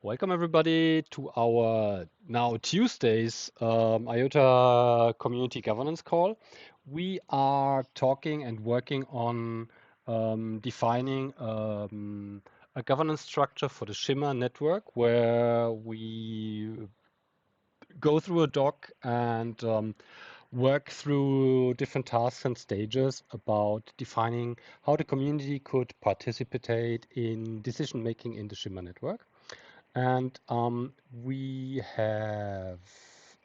Welcome everybody to our now Tuesday's IOTA Community Governance Call. We are talking and working on defining a governance structure for the Shimmer network, where we go through a doc and work through different tasks and stages about defining how the community could participate in decision making in the Shimmer network. And we have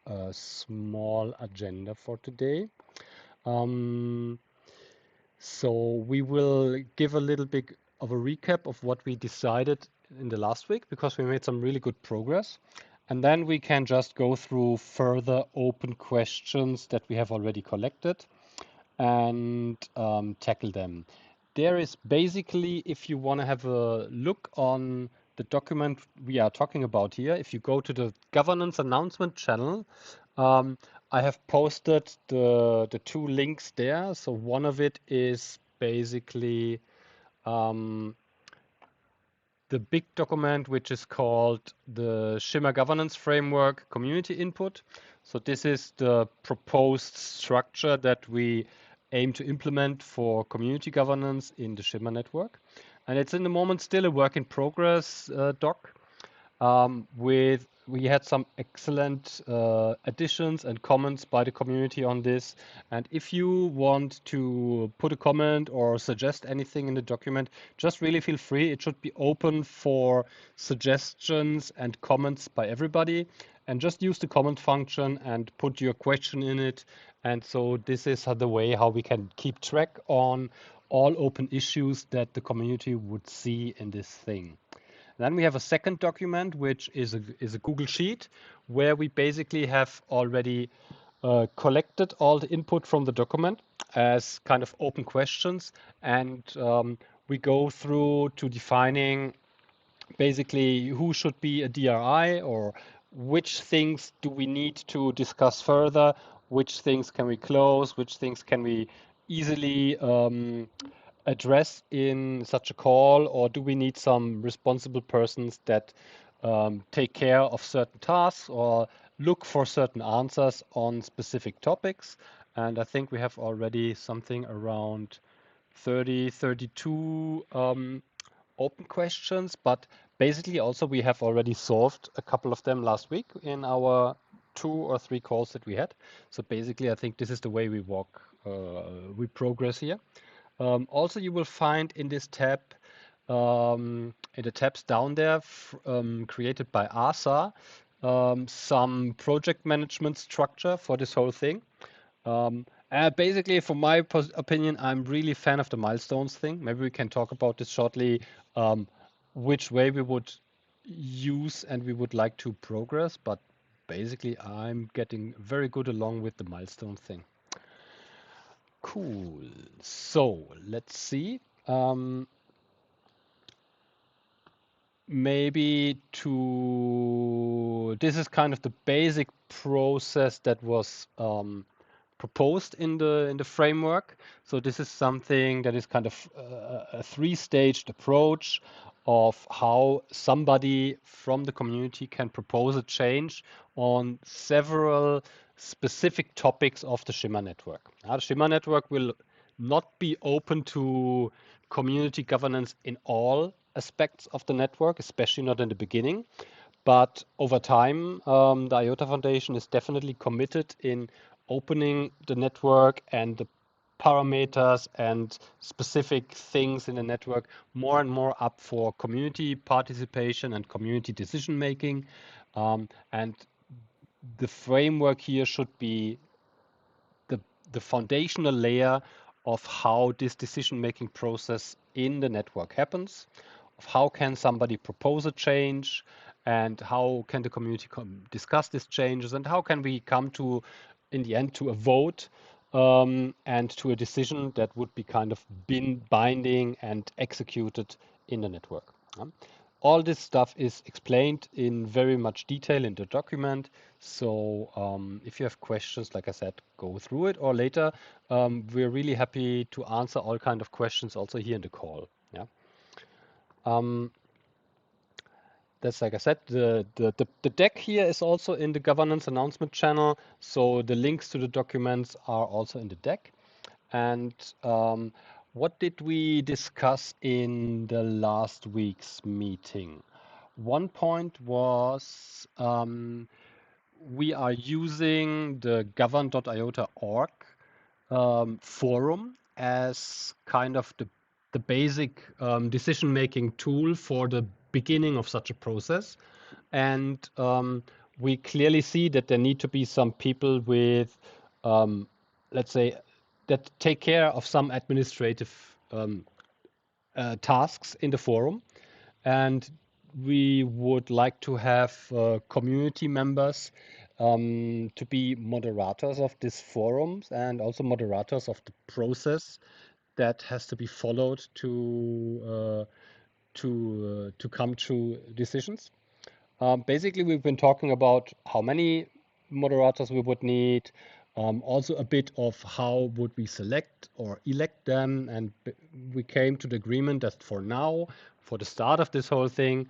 a small agenda for today. So we will give a little bit of a recap of what we decided in the last week, because we made some really good progress. And then we can just go through further open questions that we have already collected and tackle them. There is basically, if you want to have a look on the document we are talking about here, if you go to the governance announcement channel, I have posted the two links there. So one of it is basically the big document, which is called the Shimmer Governance Framework Community Input. So this is the proposed structure that we aim to implement for community governance in the Shimmer network. And it's in the moment still a work in progress doc. We had some excellent additions and comments by the community on this. And if you want to put a comment or suggest anything in the document, just really feel free. It should be open for suggestions and comments by everybody. And just use the comment function and put your question in it. And so this is the way how we can keep track on all open issues that the community would see in this thing. Then we have a second document, which is a Google Sheet, where we basically have already collected all the input from the document as kind of open questions. And we go through to defining basically who should be a DRI, or which things do we need to discuss further, which things can we close, which things can we easily address in such a call, or do we need some responsible persons that take care of certain tasks or look for certain answers on specific topics. And I think we have already something around 32 open questions, but basically also we have already solved a couple of them last week in our 2 or 3 calls that we had. So basically I think this is the way we we progress here. Also, you will find in this tab, in the tabs down there, created by ASA, some project management structure for this whole thing. Basically, from my opinion, I'm really a fan of the milestones thing. Maybe we can talk about this shortly, which way we would use and we would like to progress. But basically, I'm getting very good along with the milestone thing. Cool. So let's see. Maybe this is kind of the basic process that was proposed in the framework. So this is something that is kind of a 3-staged approach of how somebody from the community can propose a change on several specific topics of the Shimmer network. The Shimmer network will not be open to community governance in all aspects of the network, especially not in the beginning. But over time, the IOTA Foundation is definitely committed in opening the network and the parameters and specific things in the network more and more up for community participation and community decision making. And the framework here should be the foundational layer of how this decision-making process in the network happens, of how can somebody propose a change, and how can the community discuss these changes, and how can we come to, in the end, to a vote and to a decision that would be kind of binding and executed in the network. All this stuff is explained in very much detail in the document. So if you have questions, like I said, go through it, or later we're really happy to answer all kind of questions also here in the call. Yeah. that's like I said, the deck here is also in the governance announcement channel, so the links to the documents are also in the deck. And what did we discuss in the last week's meeting? One point was we are using the govern.iota.org forum as kind of the basic decision-making tool for the beginning of such a process. And we clearly see that there need to be some people with, let's say, that take care of some administrative tasks in the forum. And we would like to have community members to be moderators of these forums and also moderators of the process that has to be followed to come to decisions. Basically, we've been talking about how many moderators we would need, also a bit of how would we select or elect them, and we came to the agreement that for now, for the start of this whole thing,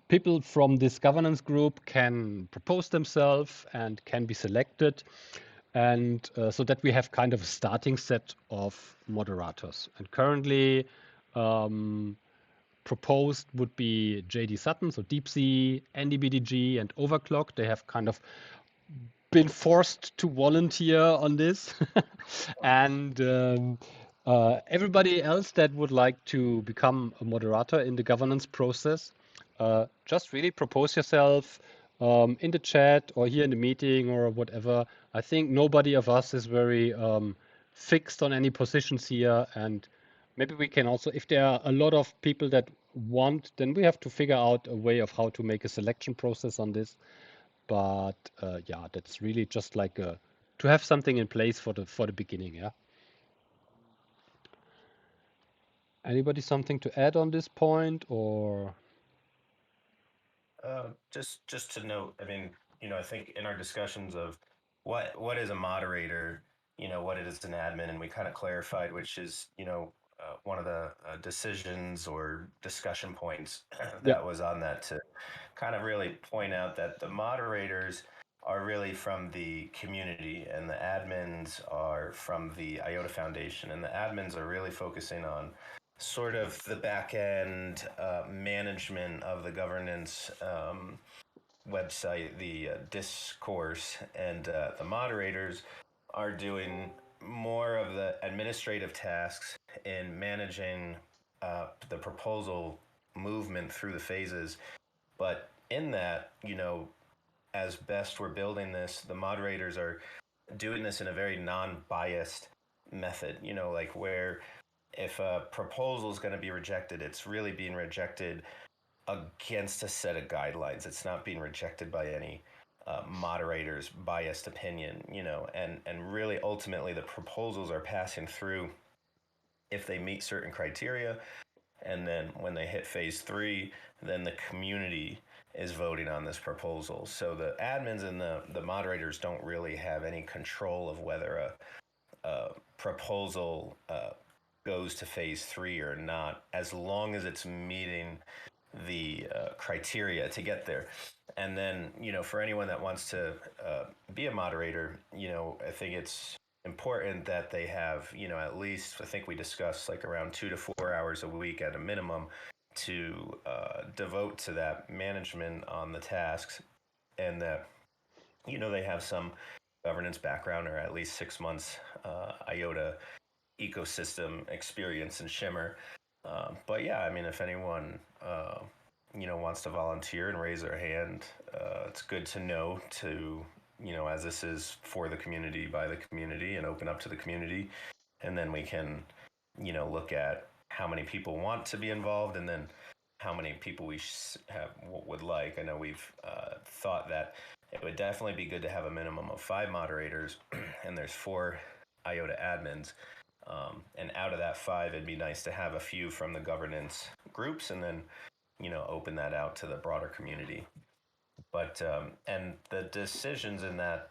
people from this governance group can propose themselves and can be selected, and so that we have kind of a starting set of moderators. And currently, proposed would be JD Sutton, so DeepSea, NDBDG, and Overclock. They have kind of been forced to volunteer on this. And everybody else that would like to become a moderator in the governance process, just really propose yourself in the chat or here in the meeting or whatever. I think nobody of us is very fixed on any positions here, and maybe we can also, if there are a lot of people that want, then we have to figure out a way of how to make a selection process on this. But yeah, that's really just like to have something in place for the beginning. Yeah. Anybody something to add on this point or? Just to note, I mean, I think in our discussions of what is a moderator, what it is an admin, and we kind of clarified, which is, one of the decisions or discussion points Yeah. that was on that to kind of really point out that the moderators are really from the community and the admins are from the IOTA Foundation, and the admins are really focusing on sort of the back end management of the governance website, the discourse, and the moderators are doing more of the administrative tasks in managing the proposal movement through the phases. But in that, as best we're building this, the moderators are doing this in a very non-biased method, like where if a proposal is going to be rejected, it's really being rejected against a set of guidelines. It's not being rejected by any moderator's biased opinion, and really ultimately the proposals are passing through if they meet certain criteria. And then when they hit phase 3, then the community is voting on this proposal. So the admins and the moderators don't really have any control of whether a proposal goes to phase 3 or not, as long as it's meeting the criteria to get there. And then, for anyone that wants to be a moderator, I think it's important that they have, at least, I think we discussed like around 2 to 4 hours a week at a minimum to devote to that management on the tasks, and that, they have some governance background or at least 6 months IOTA ecosystem experience in Shimmer. But yeah, I mean, if anyone wants to volunteer and raise their hand, it's good to know to, as this is for the community, by the community, and open up to the community, and then we can, look at how many people want to be involved, and then how many people we would like. I know we've thought that it would definitely be good to have a minimum of 5 moderators, and there's 4 IOTA admins. And out of that 5, it'd be nice to have a few from the governance groups, and then, open that out to the broader community. But and the decisions in that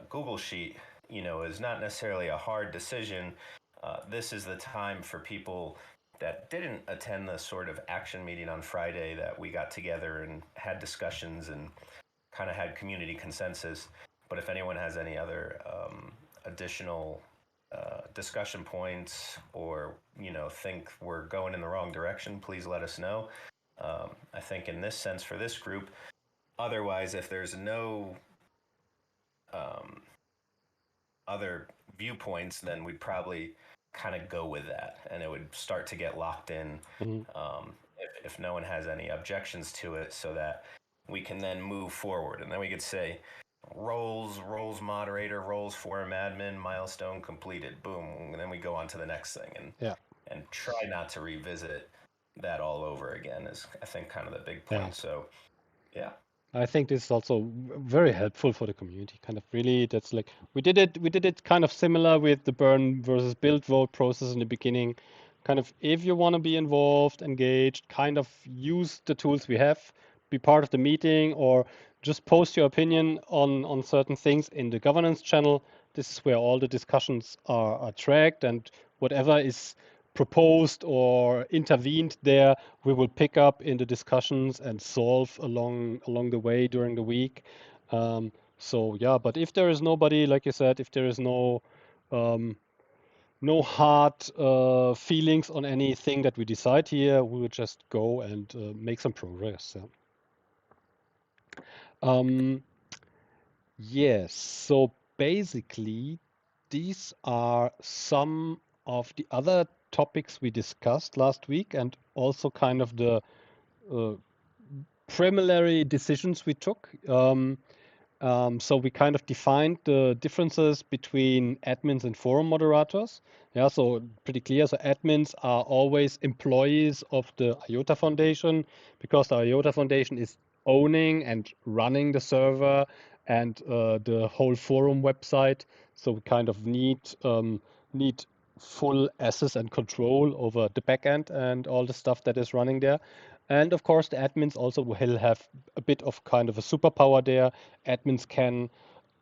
Google sheet, is not necessarily a hard decision. This is the time for people that didn't attend the sort of action meeting on Friday that we got together and had discussions and kind of had community consensus. But if anyone has any other additional discussion points, or think we're going in the wrong direction, please let us know. I think in this sense for this group, otherwise, if there's no other viewpoints, then we'd probably kind of go with that, and it would start to get locked in. If no one has any objections to it, so that we can then move forward, and then we could say roles moderator, roles forum admin, milestone completed, boom, and then we go on to the next thing, and try not to revisit that all over again is, I think, kind of the big point. So yeah, I think this is also very helpful for the community. Kind of really, that's like we did it kind of similar with the burn versus build vote process in the beginning. Kind of, if you want to be involved, engaged, kind of use the tools we have, be part of the meeting, or just post your opinion on certain things in the governance channel. This is where all the discussions are tracked, and whatever is proposed or intervened there, we will pick up in the discussions and solve along the way during the week. So yeah, but if there is nobody, like you said, if there is no hard feelings on anything that we decide here, we will just go and make some progress. Yes, so basically, these are some of the other topics we discussed last week, and also kind of the preliminary decisions we took. So we kind of defined the differences between admins and forum moderators. Yeah, so pretty clear. So admins are always employees of the IOTA Foundation, because the IOTA Foundation is owning and running the server and the whole forum website. So we kind of need full access and control over the backend and all the stuff that is running there. And of course, the admins also will have a bit of kind of a superpower there. Admins can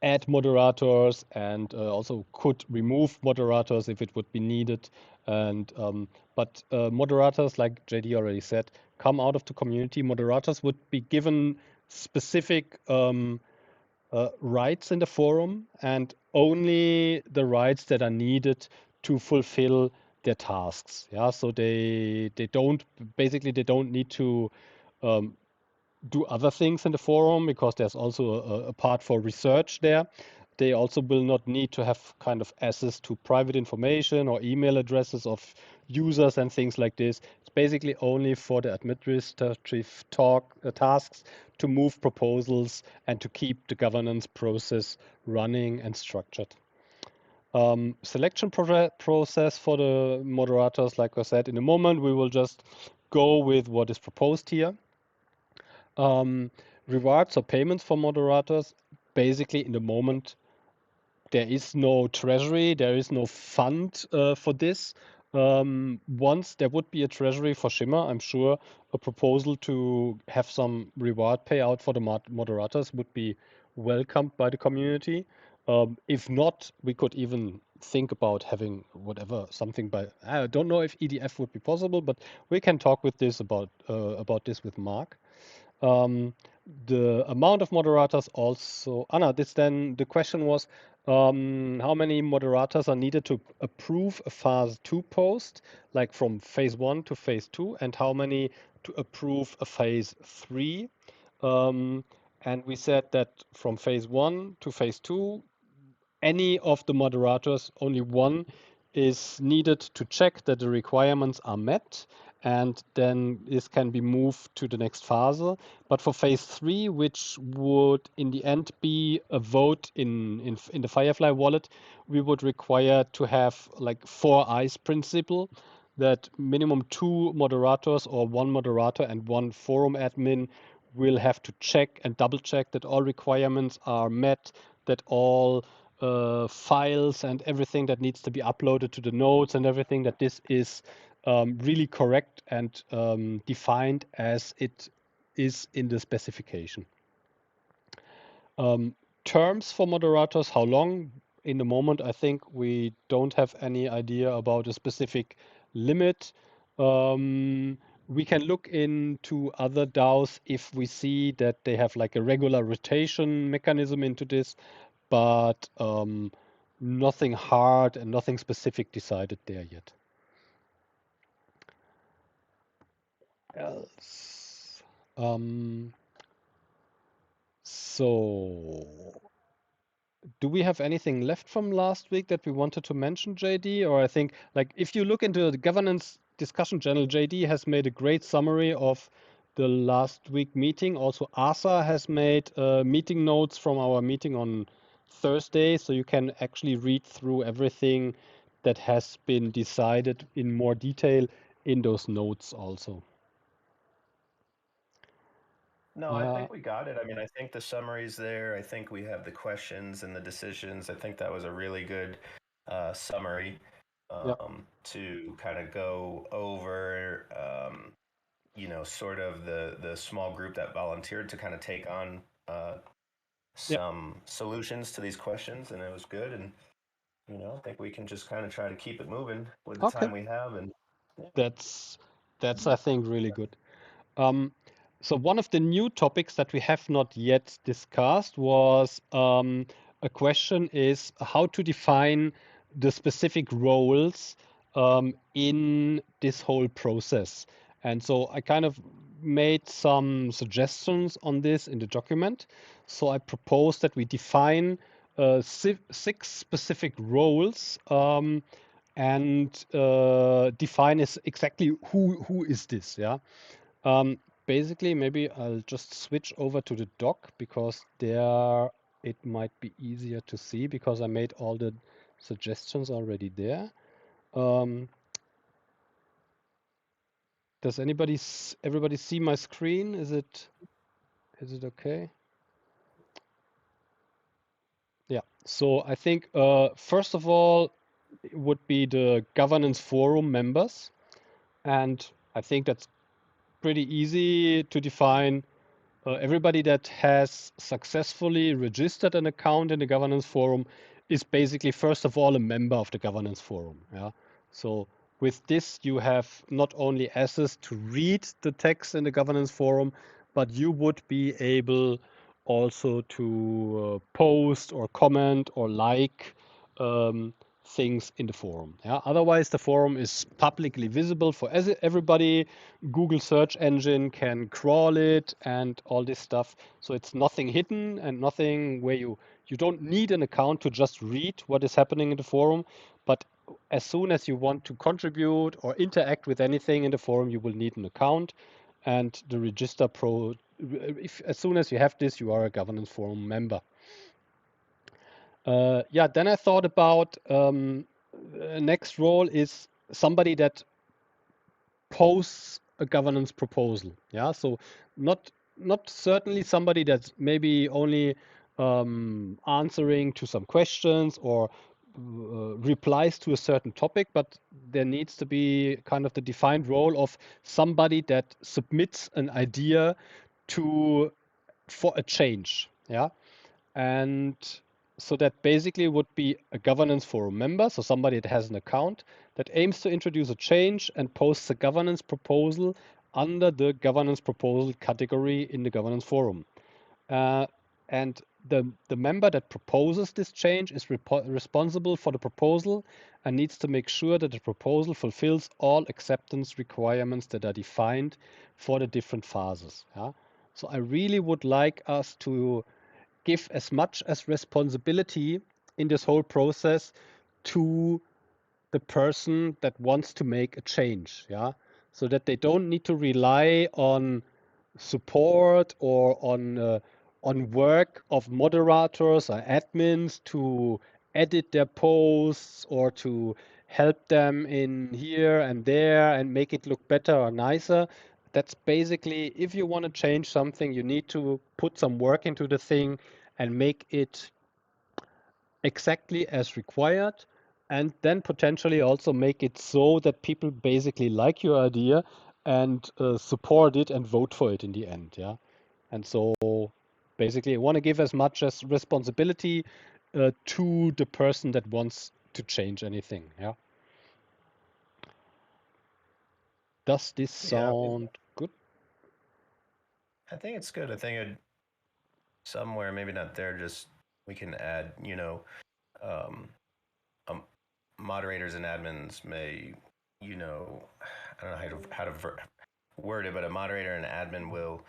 add moderators and also could remove moderators if it would be needed. And but moderators, like JD already said, come out of the community. Moderators would be given specific rights in the forum, and only the rights that are needed to fulfill their tasks. Yeah, so they don't need to do other things in the forum, because there's also a part for research there. They also will not need to have kind of access to private information or email addresses of users and things like this. It's basically only for the administrative tasks, to move proposals and to keep the governance process running and structured. Selection process for the moderators, like I said, in a moment, we will just go with what is proposed here. Rewards or payments for moderators, basically in the moment, there is no treasury, there is no fund for this. Once there would be a treasury for Shimmer, I'm sure a proposal to have some reward payout for the moderators would be welcomed by the community. If not, we could even think about having something by, I don't know if EDF would be possible, but we can talk with this about this with Mark. The amount of moderators also, Anna, the question was, how many moderators are needed to approve a phase 2 post, like from phase 1 to phase 2, and how many to approve a phase 3? And we said that from phase 1 to phase 2, any of the moderators, only one is needed to check that the requirements are met, and then this can be moved to the next phase. But for phase 3, which would in the end be a vote in the Firefly wallet, we would require to have like 4 eyes principle, that minimum 2 moderators or 1 moderator and 1 forum admin will have to check and double check that all requirements are met, that all files and everything that needs to be uploaded to the nodes and everything, that this is really correct and defined as it is in the specification. Terms for moderators, how long? In the moment, I think we don't have any idea about a specific limit. We can look into other DAOs if we see that they have like a regular rotation mechanism into this, but nothing hard and nothing specific decided there yet. Else. So do we have anything left from last week that we wanted to mention, JD? Or I think, like, if you look into the governance discussion channel, JD has made a great summary of the last week meeting. Also, Asa has made meeting notes from our meeting on Thursday, so you can actually read through everything that has been decided in more detail in those notes also. No, I think we got it. I mean, I think the summary's there. I think we have the questions and the decisions. I think that was a really good summary Yeah, to kind of go over, sort of the small group that volunteered to kind of take on yeah, some solutions to these questions, and it was good. And I think we can just kind of try to keep it moving with the okay. time we have. And That's I think really good. Um, so one of the new topics that we have not yet discussed was a question is how to define the specific roles in this whole process. And so I kind of made some suggestions on this in the document. So I propose that we define six specific roles and define is exactly who is this, yeah. Basically, maybe I'll just switch over to the doc because there it might be easier to see because I made all the suggestions already there. Does everybody see my screen? Is it okay? Yeah. So I think first of all it would be the governance forum members, and I think that's pretty easy to define. Everybody that has successfully registered an account in the governance forum is basically, first of all, a member of the governance forum. Yeah. So with this, you have not only access to read the text in the governance forum, but you would be able also to post or comment or like um, things in the forum. Yeah. Otherwise, the forum is publicly visible for everybody. Google search engine can crawl it and all this stuff. So it's nothing hidden and nothing where you don't need an account to just read what is happening in the forum. But as soon as you want to contribute or interact with anything in the forum, you will need an account. And the Register Pro, as soon as you have this, you are a governance forum member. Yeah, then I thought about next role is somebody that posts a governance proposal. Yeah, so not certainly somebody that's maybe only answering to some questions or replies to a certain topic, but there needs to be kind of the defined role of somebody that submits an idea to for a change. Yeah, and so that basically would be a governance forum member, so somebody that has an account that aims to introduce a change and posts a governance proposal under the governance proposal category in the governance forum. And the member that proposes this change is responsible for the proposal and needs to make sure that the proposal fulfills all acceptance requirements that are defined for the different phases. Yeah? So I really would like us to give as much as responsibility in this whole process to the person that wants to make a change, yeah, so that they don't need to rely on support or on work of moderators or admins to edit their posts or to help them in here and there and make it look better or nicer. That's basically, if you want to change something, you need to put some work into the thing and make it exactly as required, and then potentially also make it so that people basically like your idea and support it and vote for it in the end. Yeah. And so basically, I want to give as much as responsibility to the person that wants to change anything. Yeah. Does this Yeah, sound good? I think it's good. I think somewhere, maybe not there, just we can add, um, um, moderators and admins may, I don't know how to word it, but a moderator and admin will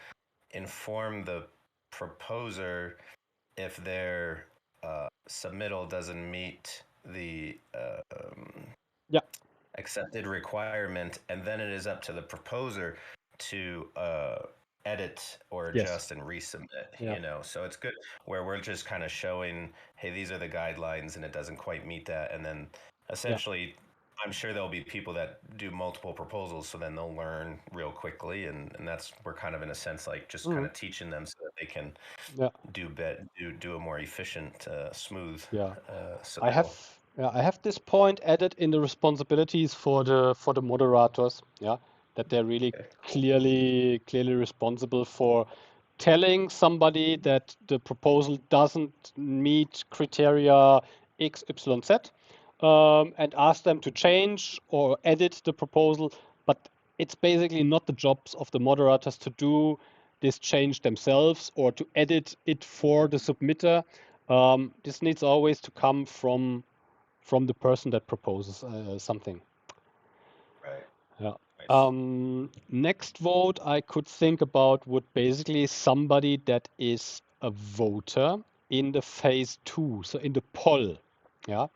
inform the proposer if their submittal doesn't meet the Yeah. accepted requirement, and then it is up to the proposer to edit or Yes. adjust and resubmit. Yeah. So it's good where we're just kind of showing, hey, these are the guidelines, and it doesn't quite meet that, and then Yeah. essentially. I'm sure there'll be people that do multiple proposals, so then they'll learn real quickly, and that's we're kind of in a sense like just kind Mhm. of teaching them so that they can Yeah. do a more efficient, smooth Yeah. I have submittal. I have this point added in the responsibilities for the moderators, yeah, that they're really Okay. clearly responsible for telling somebody that the proposal doesn't meet criteria X, Y, Z, and ask them to change or edit the proposal. But it's basically not the jobs of the moderators to do this change themselves or to edit it for the submitter. This needs always to come from the person that proposes something. Right. Yeah. Nice. Next vote I could think about would basically somebody that is a voter in the phase two, so in the poll. Yeah.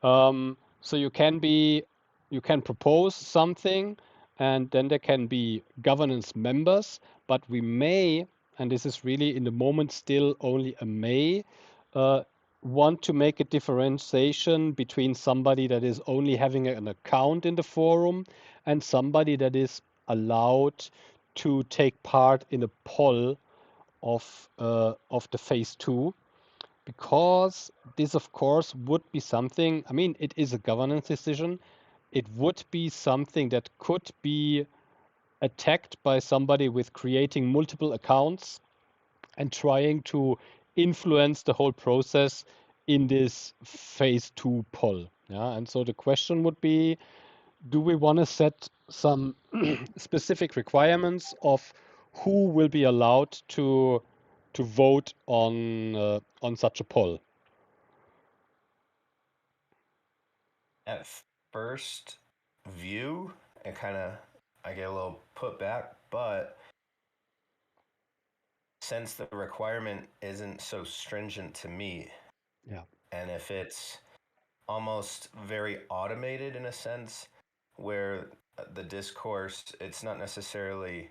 So you can propose something, and then there can be governance members, but we may, and this is really in the moment still only a may, uh, want to make a differentiation between somebody that is only having an account in the forum and somebody that is allowed to take part in a poll of the phase two, because this, of course, would be something. I mean, it is a governance decision. It would be something that could be attacked by somebody with creating multiple accounts and trying to influence the whole process in this phase two poll. Yeah, and so the question would be, do we want to set some specific requirements of who will be allowed to vote on such a poll? At first view, it kind of I get a little put back, but since the requirement isn't so stringent to meet, Yeah. and if it's almost very automated in a sense, where the discourse, it's not necessarily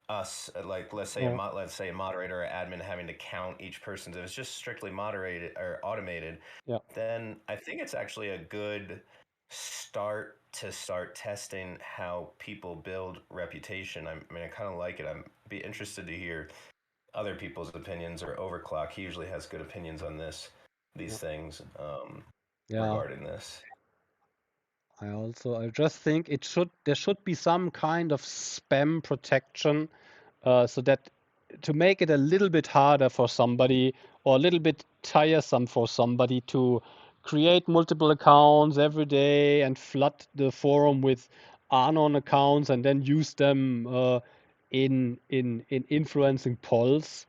us, like Yeah. let's say a moderator or admin having to count each person's. If it's just strictly moderated or automated, Yeah. then I think it's actually a good start to start testing how people build reputation. I mean, I kind of like it. I'm be interested to hear other people's opinions, or Overclock. He usually has good opinions on these Yeah. things Yeah. regarding this. I just think there should be some kind of spam protection, so that to make it a little bit harder for somebody or a little bit tiresome for somebody to create multiple accounts every day and flood the forum with unknown accounts and then use them in influencing polls.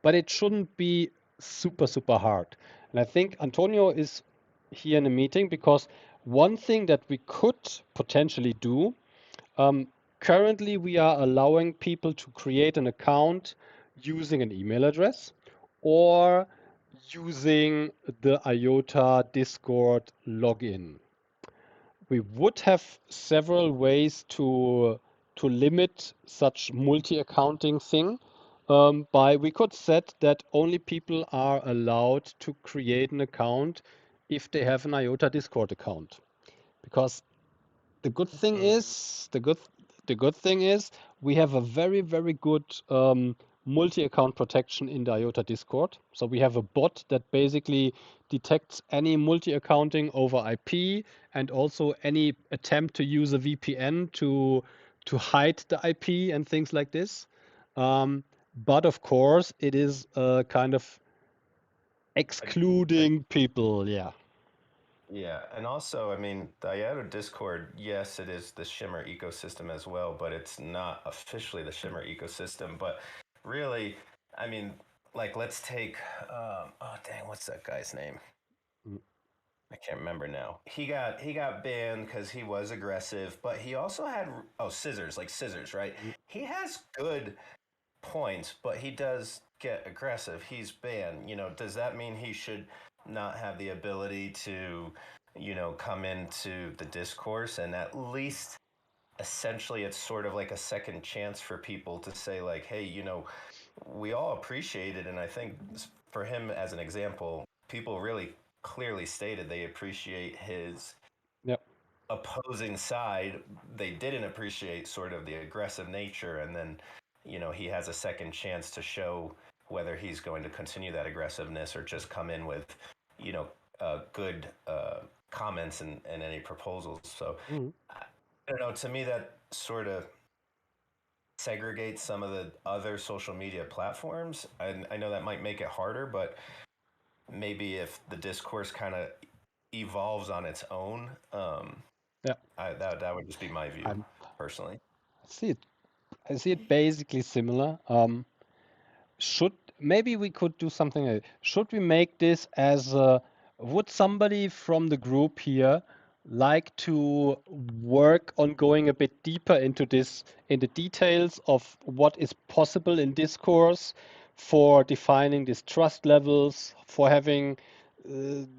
But it shouldn't be super hard. And I think Antonio is here in a meeting because one thing that we could potentially do, um, currently we are allowing people to create an account using an email address or using the IOTA Discord login. We would have several ways to limit such multi-accounting thing. By we could set that only people are allowed to create an account if they have an IOTA Discord account. Because the good thing Mm. is the good thing is we have a very good multi-account protection in the IOTA Discord. So we have a bot that basically detects any multi-accounting over IP and also any attempt to use a VPN to hide the IP and things like this. But of course, it is kind of I, excluding people. Yeah. Yeah, and also, I mean, the IOTA Discord, yes, it is the Shimmer ecosystem as well, but it's not officially the Shimmer ecosystem. But really, I mean, like, let's take, oh dang, what's that guy's name? Mm, I can't remember now. He got banned because he was aggressive, but he also had scissors, like scissors, right? mm, He has good points, but he does get aggressive. He's banned. Does that mean he should not have the ability to, come into the discourse and at least essentially it's sort of like a second chance for people to say like, hey, we all appreciate it, and I think for him as an example, people really clearly stated they appreciate his yeah. opposing side. They didn't appreciate sort of the aggressive nature, and then he has a second chance to show whether he's going to continue that aggressiveness or just come in with you know good comments and any proposals. So Mm, I don't know, to me that sort of segregates some of the other social media platforms. I know that might make it harder, but maybe if the discourse kind of evolves on its own, yeah. that would just be my view I'm, personally. I see it. I see it basically similar. Should maybe we could do something should we make this as would somebody from the group here like to work on going a bit deeper into this in the details of what is possible in discourse for defining these trust levels, for having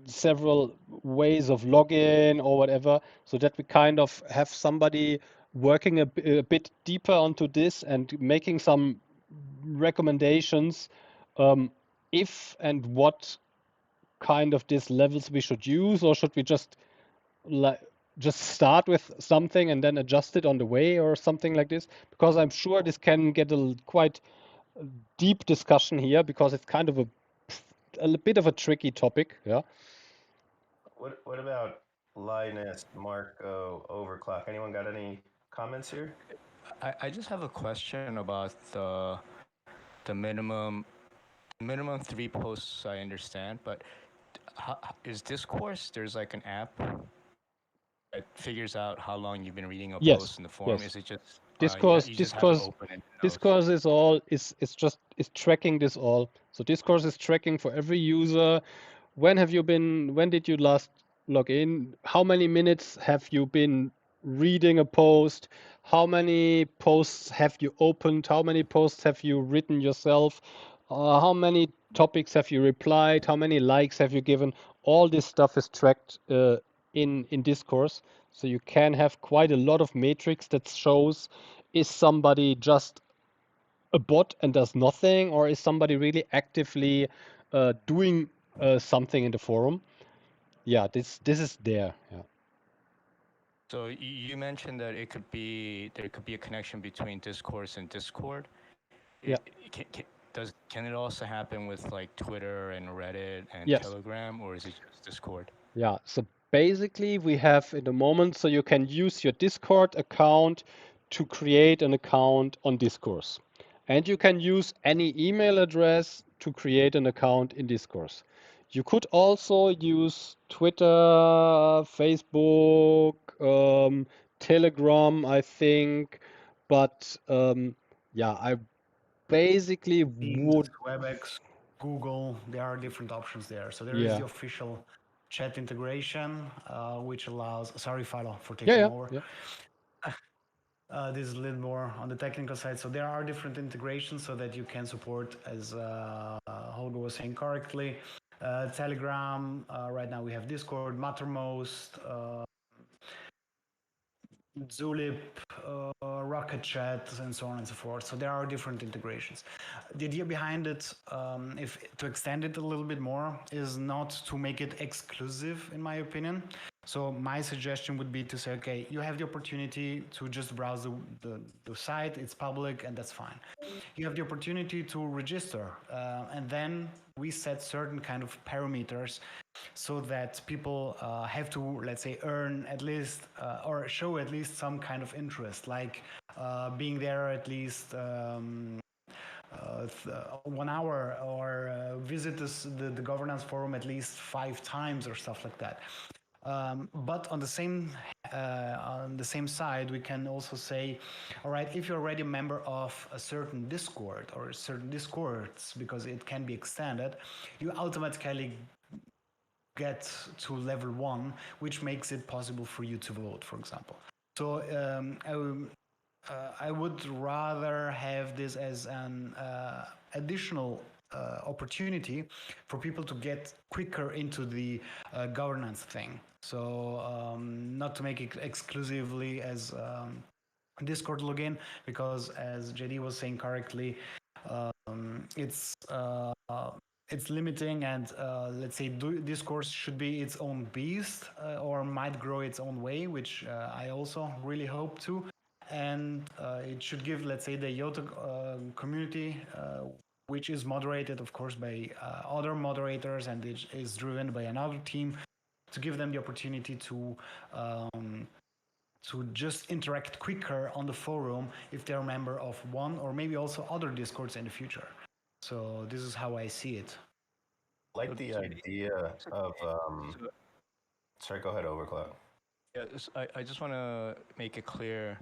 several ways of login or whatever, so that we kind of have somebody working a bit deeper onto this and making some recommendations, um, if and what kind of these levels we should use, or should we like just start with something and then adjust it on the way or something like this? Because I'm sure this can get a quite deep discussion here because it's kind of a bit of a tricky topic. Yeah. What about Linus, Marco, Overclock? Anyone got any comments here? I just have a question about the minimum three posts. I understand, but is Discourse? There's like an app that figures out how long you've been reading a Yes. post in the forum. Yes. Is it just Discourse, you just have it discourse, open and it knows? discourse is all is just is tracking this all. So discourse is tracking for every user. When did you last log in? How many minutes have you been reading a post? How many posts have you opened? How many posts have you written yourself? How many topics have you replied? How many likes have you given? All this stuff is tracked in discourse. So you can have quite a lot of matrix that shows, is somebody just a bot and does nothing, or is somebody really actively doing something in the forum? Yeah, this is there. Yeah. So you mentioned that there could be a connection between Discourse and Discord. Yeah. Can it also happen with like Twitter and Reddit and Yes. Telegram, or is it just Discord? Yeah, so basically we have in the moment, so you can use your Discord account to create an account on Discourse. And you can use any email address to create an account in Discourse. You could also use Twitter, Facebook, Telegram, I think. But yeah, I basically Teams, would, WebEx, Google, there are different options there. So there is yeah. the official chat integration, which allows, sorry, Philo, for Yeah, taking yeah, over. yeah. This is a little more on the technical side. So there are different integrations so that you can support, as Holger was saying correctly, Telegram. Right now we have Discord, Mattermost, Zulip, Rocket Chat, and so on and so forth. So there are different integrations. The idea behind it, if to extend it a little bit more, is not to make it exclusive, in my opinion. So my suggestion would be to say, okay, you have the opportunity to just browse the site, it's public, and that's fine. You have the opportunity to register, and then we set certain kind of parameters so that people have to, let's say, earn at least or show at least some kind of interest, like being there at least 1 hour, or visit the governance forum at least 5 times or stuff like that. But on the same side, we can also say, all right, if you're already a member of a certain Discord or certain Discords, because it can be extended, you automatically get to level 1, which makes it possible for you to vote, for example. So I would rather have this as an additional opportunity for people to get quicker into the governance thing. So not to make it exclusively as Discord login, because as JD was saying correctly, it's limiting, and let's say Discourse should be its own beast, or might grow its own way, which I also really hope to. And it should give, let's say, the IOTA community, which is moderated, of course, by other moderators, and it is driven by another team, to give them the opportunity to just interact quicker on the forum if they're a member of one or maybe also other Discords in the future. So this is how I see it. Like the idea of sorry, go ahead, Overclock. Yeah, I just want to make it clear.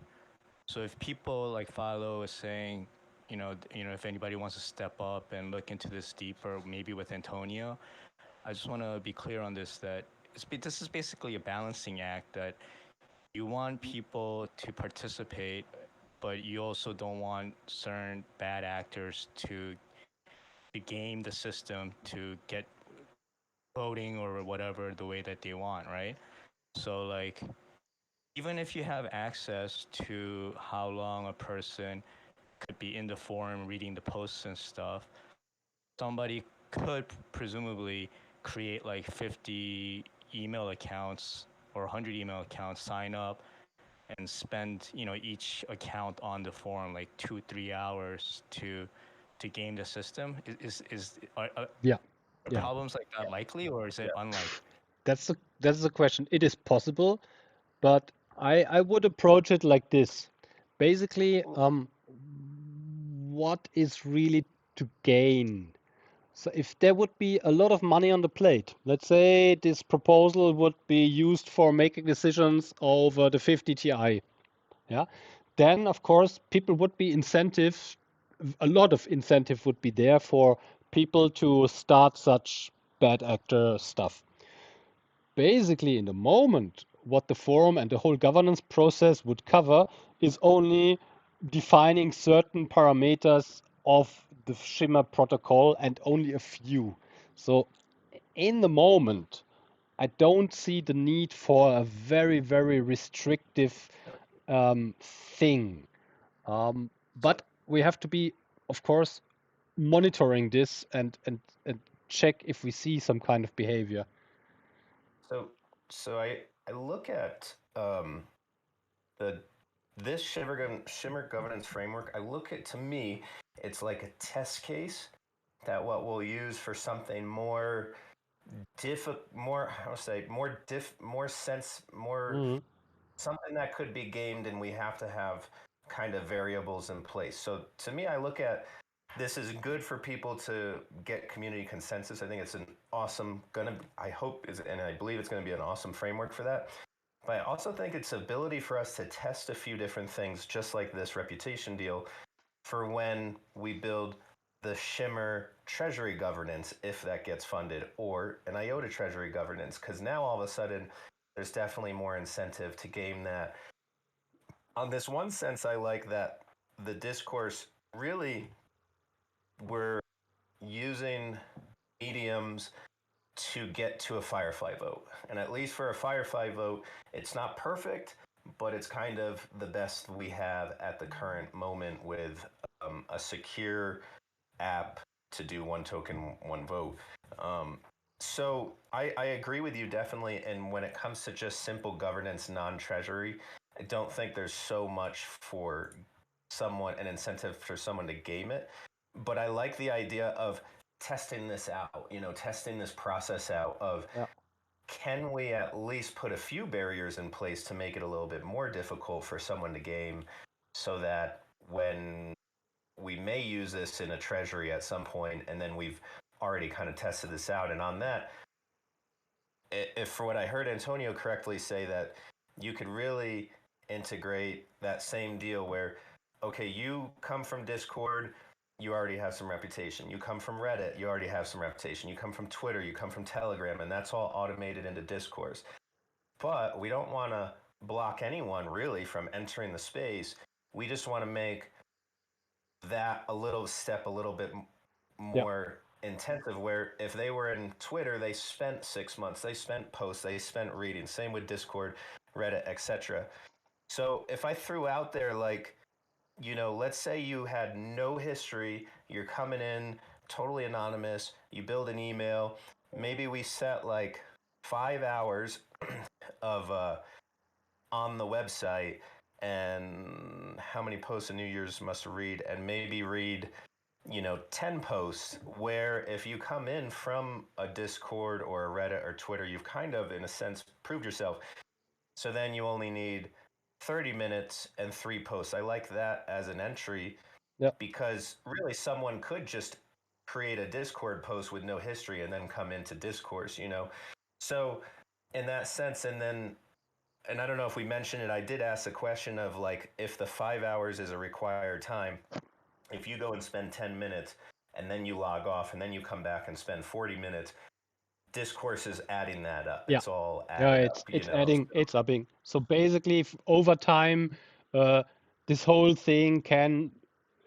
So if people like Philo is saying, if anybody wants to step up and look into this deeper, maybe with Antonio, I just want to be clear on this, that this is basically a balancing act, that you want people to participate, but you also don't want certain bad actors to game the system to get voting or whatever the way that they want, right? So like, even if you have access to how long a person could be in the forum reading the posts and stuff, somebody could presumably create like 50 email accounts or 100 email accounts, sign up, and spend each account on the forum like 2-3 hours to game the system. Are Yeah. problems like that likely, or is it unlikely? That's the question. It is possible, but I would approach it like this. Basically, what is really to gain? So if there would be a lot of money on the plate, let's say this proposal would be used for making decisions over the 50 Ti, yeah, then of course people would be incentive, a lot of incentive would be there for people to start such bad actor stuff. Basically, in the moment, what the forum and the whole governance process would cover is only defining certain parameters of the Shimmer protocol and only a few. So in the moment, I don't see the need for a very, very restrictive thing. But we have to be, of course, monitoring this and check if we see some kind of behavior. So I look at the this Shimmer governance framework. I look at, to me, it's like a test case that what we'll use for something more something that could be gamed, and we have to have kind of variables in place. So to me, I look at this is good for people to get community consensus. I think it's an awesome, I hope, and I believe it's going to be an awesome framework for that. But I also think it's ability for us to test a few different things, just like this reputation deal, for when we build the Shimmer treasury governance, if that gets funded, or an IOTA treasury governance, because now all of a sudden there's definitely more incentive to game that. On this one sense, I like that the discourse really, we're using mediums to get to a Firefly vote. And at least for a Firefly vote, it's not perfect, but it's kind of the best we have at the current moment, with a secure app to do one token, one vote. So I agree with you definitely. And when it comes to just simple governance, non-treasury, I don't think there's so much for an incentive for someone to game it. But I like the idea of testing this out, testing this process out of, can we at least put a few barriers in place to make it a little bit more difficult for someone to game, so that when we may use this in a treasury at some point, and then we've already kind of tested this out, and on that, if for what I heard Antonio correctly say, that you could really integrate that same deal where, okay, you come from Discord, you already have some reputation. You come from Reddit, you already have some reputation. You come from Twitter, you come from Telegram, and that's all automated into discourse. But we don't want to block anyone really from entering the space. We just want to make that a little step a little bit Yeah. more intensive, where if they were in Twitter, they spent 6 months, they spent posts, they spent reading. Same with Discord, Reddit, etc. So if I threw out there, like, let's say you had no history, you're coming in totally anonymous, you build an email, maybe we set like 5 hours of on the website, and how many posts a New Year's must read, and maybe read 10 posts, where if you come in from a Discord or a Reddit or Twitter, you've kind of, in a sense, proved yourself. So then you only need 30 minutes and 3 posts. I like that as an entry, Yeah. because really someone could just create a Discord post with no history and then come into discourse, So in that sense, and I don't know if we mentioned it, I did ask the question of, like, if the 5 hours is a required time, if you go and spend 10 minutes and then you log off and then you come back and spend 40 minutes, discourse is adding that up. Yeah. It's all Yeah, added up, it's adding, it's upping. So basically, over time, this whole thing can,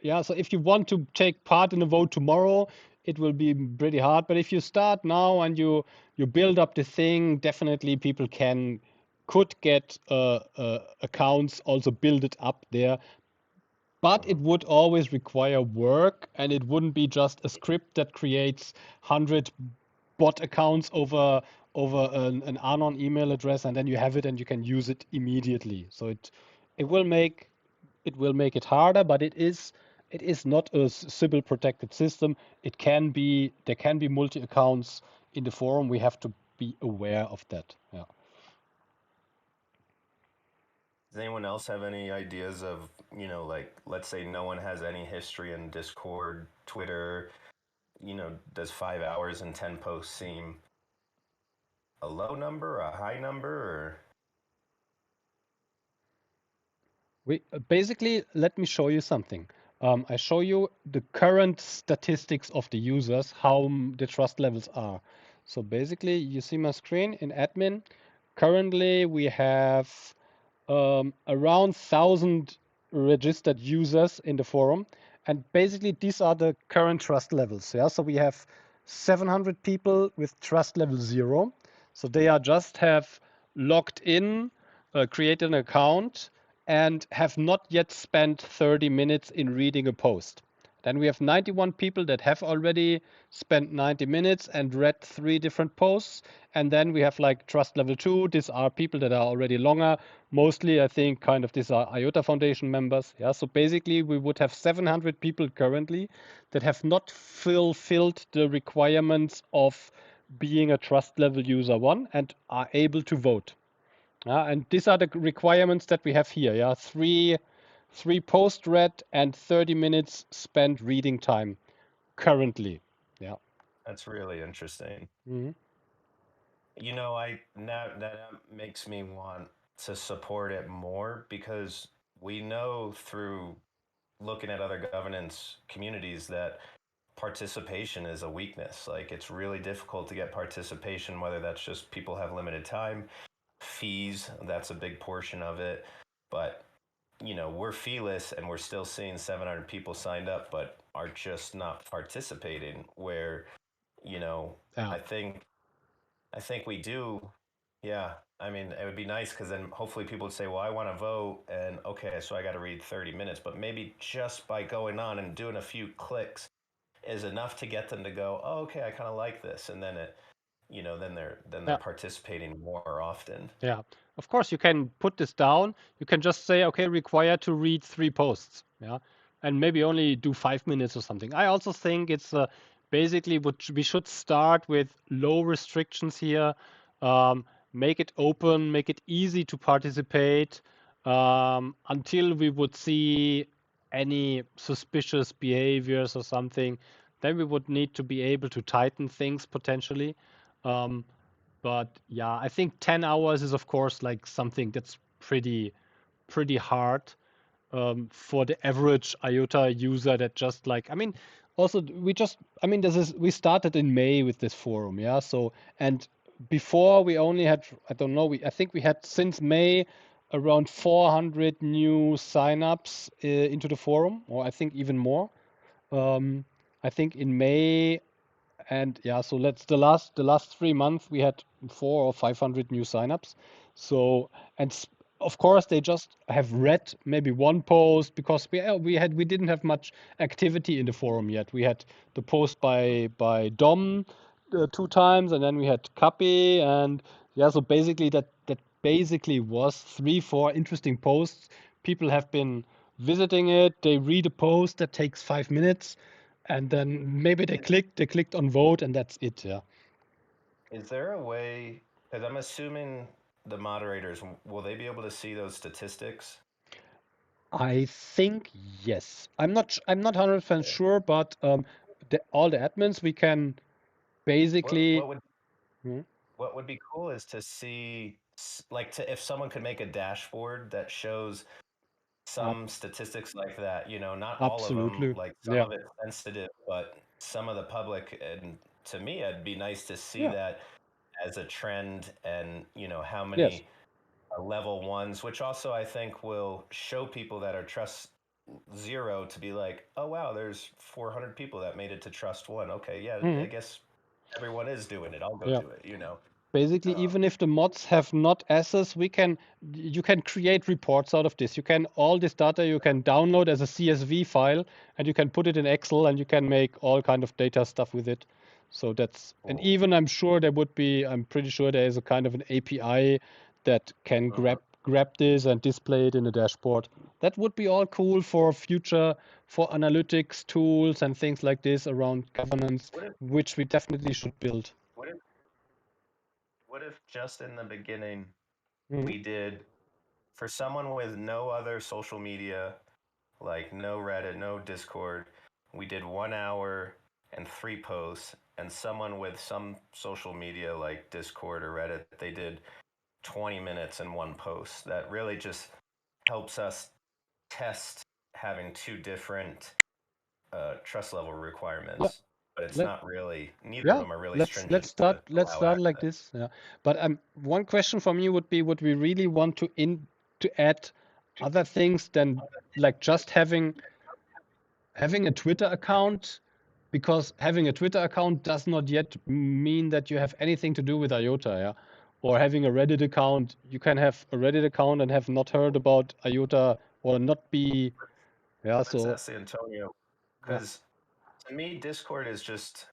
yeah. So if you want to take part in a vote tomorrow, it will be pretty hard. But if you start now and you build up the thing, definitely people could get accounts also build it up there. But it would always require work, and it wouldn't be just a script that creates 100 bot accounts over an Anon email address, and then you have it and you can use it immediately. So it will make it harder, but it is not a Sybil protected system. There can be multi accounts in the forum. We have to be aware of that. Yeah. Does anyone else have any ideas of, like, let's say no one has any history in Discord, Twitter, does 5 hours and 10 posts seem a low number, a high number, or? Basically, let me show you something. I show you the current statistics of the users, how the trust levels are. So basically, you see my screen in admin. Currently, we have around 1,000 registered users in the forum. And basically, these are the current trust levels. Yeah, so we have 700 people with trust level 0. So they are just have logged in, created an account, and have not yet spent 30 minutes in reading a post. Then we have 91 people that have already spent 90 minutes and read 3 different posts. And then we have like trust level 2. These are people that are already longer. Mostly, I think, kind of these are IOTA Foundation members. Yeah. So basically, we would have 700 people currently that have not fulfilled the requirements of being a trust level user 1 and are able to vote. And these are the requirements that we have here. Yeah, three post read and 30 minutes spent reading time currently. Yeah. That's really interesting. Mhm. I now that makes me want to support it more, because we know through looking at other governance communities that participation is a weakness. Like, it's really difficult to get participation, whether that's just people have limited time, fees, that's a big portion of it. But, we're feeless and we're still seeing 700 people signed up, but are just not participating. Where, Yeah. I think we do. Yeah. I mean, it would be nice, because then hopefully people would say, well, I want to vote. And okay, so I got to read 30 minutes. But maybe just by going on and doing a few clicks is enough to get them to go, oh, okay, I kind of like this. And then they're Yeah. participating more often. Yeah. Of course, you can put this down. You can just say, okay, required to read 3 posts. Yeah. And maybe only do 5 minutes or something. I also think it's basically we should start with low restrictions here. Make it open, make it easy to participate until we would see any suspicious behaviors or something. Then we would need to be able to tighten things potentially. But yeah, I think 10 hours is of course like something that's pretty hard for the average IOTA user that just like, I mean, also we just, I mean, we started in May with this forum, yeah. So, and before we only had, I don't know, I think we had since May around 400 new signups into the forum, or I think even more. I think in May and yeah, so let's the last 3 months we had 400 or 500 new signups. So and of course they just have read maybe one post because we didn't have much activity in the forum yet. We had the post by Dom 2 times, and then we had Kapi, and yeah, so basically that basically was 3 4 interesting posts. People have been visiting it. They read a post that takes 5 minutes, and then maybe they clicked on vote, and that's it. Yeah. Is there a way? Because I'm assuming the moderators will they be able to see those statistics? I think yes. I'm not 100% sure, but all the admins we can What basically. what would Hmm? what would be cool is to see like to if someone could make a dashboard that shows Ab- some statistics like that, not all of them, Absolutely. like some Yeah. of it sensitive, but some of the public. And to me, it'd be nice to see Yeah. that as a trend, and how Yes. many level ones, which also I think will show people that are trust zero to be like, oh wow, there's 400 people that made it to trust one. Okay, yeah, Hmm. I guess everyone is doing it. I'll go Yeah. do it. Basically, Um, even if the mods have not access, you can create reports out of this. All this data you can download as a CSV file, and you can put it in Excel, and you can make all kind of data stuff with it. So and cool. even I'm pretty sure there is a kind of an API that can grab this and display it in a dashboard. That would be all cool for future, for analytics tools and things like this around governance, What if which we definitely should build. what if what if just in the beginning Mhm. we did for someone with no other social media, like no Reddit, no Discord, we did 1 hour and 3 posts, and someone with some social media like Discord or Reddit, they did 20 minutes in one post. That really just helps us test having two different trust level Yeah. requirements, but it's Let, not really, neither of Yeah, them are really let's stringent let's to start let's allow start like access. this. Yeah. But one question from you would be, would we really want to add other things than like just having a Twitter account? Because having a Twitter account does not yet mean that you have anything to do with IOTA, yeah. Or having a Reddit account, you can have a Reddit account and have not heard about IOTA or not be, yeah. Let's So ask Antonio, yeah. because to me, Discord is just,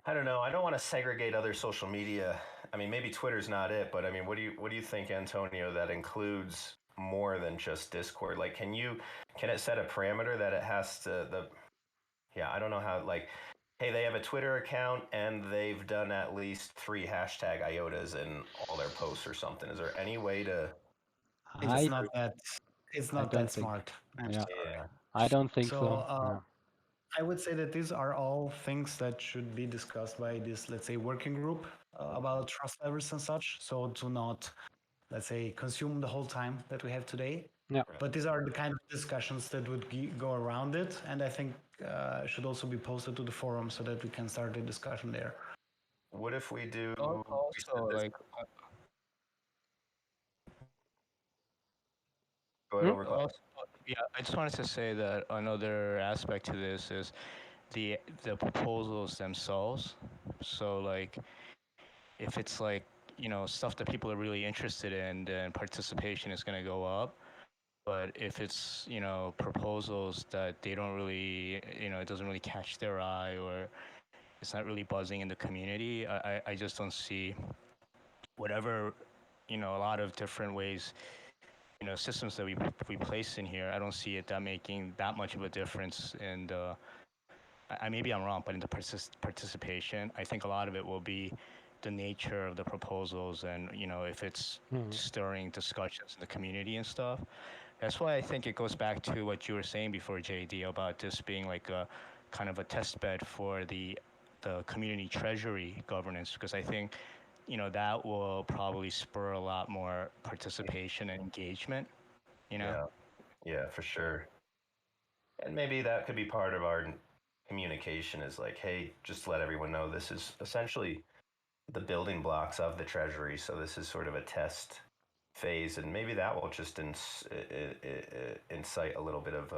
I don't know. I don't want to segregate other social media. I mean, maybe Twitter's not it, but I mean, what do you think, Antonio, that includes more than just Discord? Like, can it set a parameter that it has to the yeah, I don't know how, like, hey, they have a Twitter account and they've done at least 3 #IOTAs in all their posts or something. Is there any way to It's I not prove? that it's I not don't that think. smart. I'm Yeah. sorry. Yeah. I don't think So so. Yeah. I would say that these are all things that should be discussed by this, let's say, working group about trust levels and such. So to not, let's say, consume the whole time that we have today. Yeah. But these are the kind of discussions that would go around it, and I think should also be posted to the forum so that we can start a discussion there. What if we do, we said Also, this, like, go ahead, Hmm? Overclock. also, yeah, I just wanted to say that another aspect to this is the proposals themselves. So, like, if it's like stuff that people are really interested in, then participation is going to go up. But if it's proposals that they don't really it doesn't really catch their eye, or it's not really buzzing in the community, I just don't see whatever a lot of different ways systems that we place in here. I don't see it that making that much of a difference in the maybe I'm wrong, but in the participation, I think a lot of it will be the nature of the proposals, and if it's Hmm. stirring discussions in the community and stuff. That's why I think it goes back to what you were saying before, JD, about this being like a kind of a test bed for the community treasury governance, because I think that will probably spur a lot more participation and engagement. Yeah, for sure. And maybe that could be part of our communication is like, hey, just let everyone know this is essentially the building blocks of the treasury. So this is sort of a test phase, and maybe that will just incite a little bit of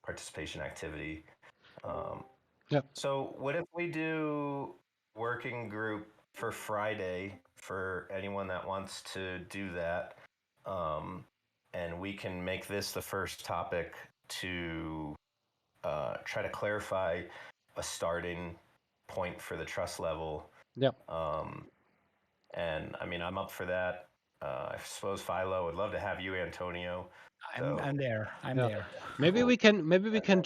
participation activity. Yeah. So what if we do working group for Friday for anyone that wants to do that? And we can make this the first topic to try to clarify a starting point for the trust level. Yeah. And I mean, I'm up for that. I suppose Philo would love to have you, Antonio. I'm there. I'm Yeah. there. Maybe Cool. we can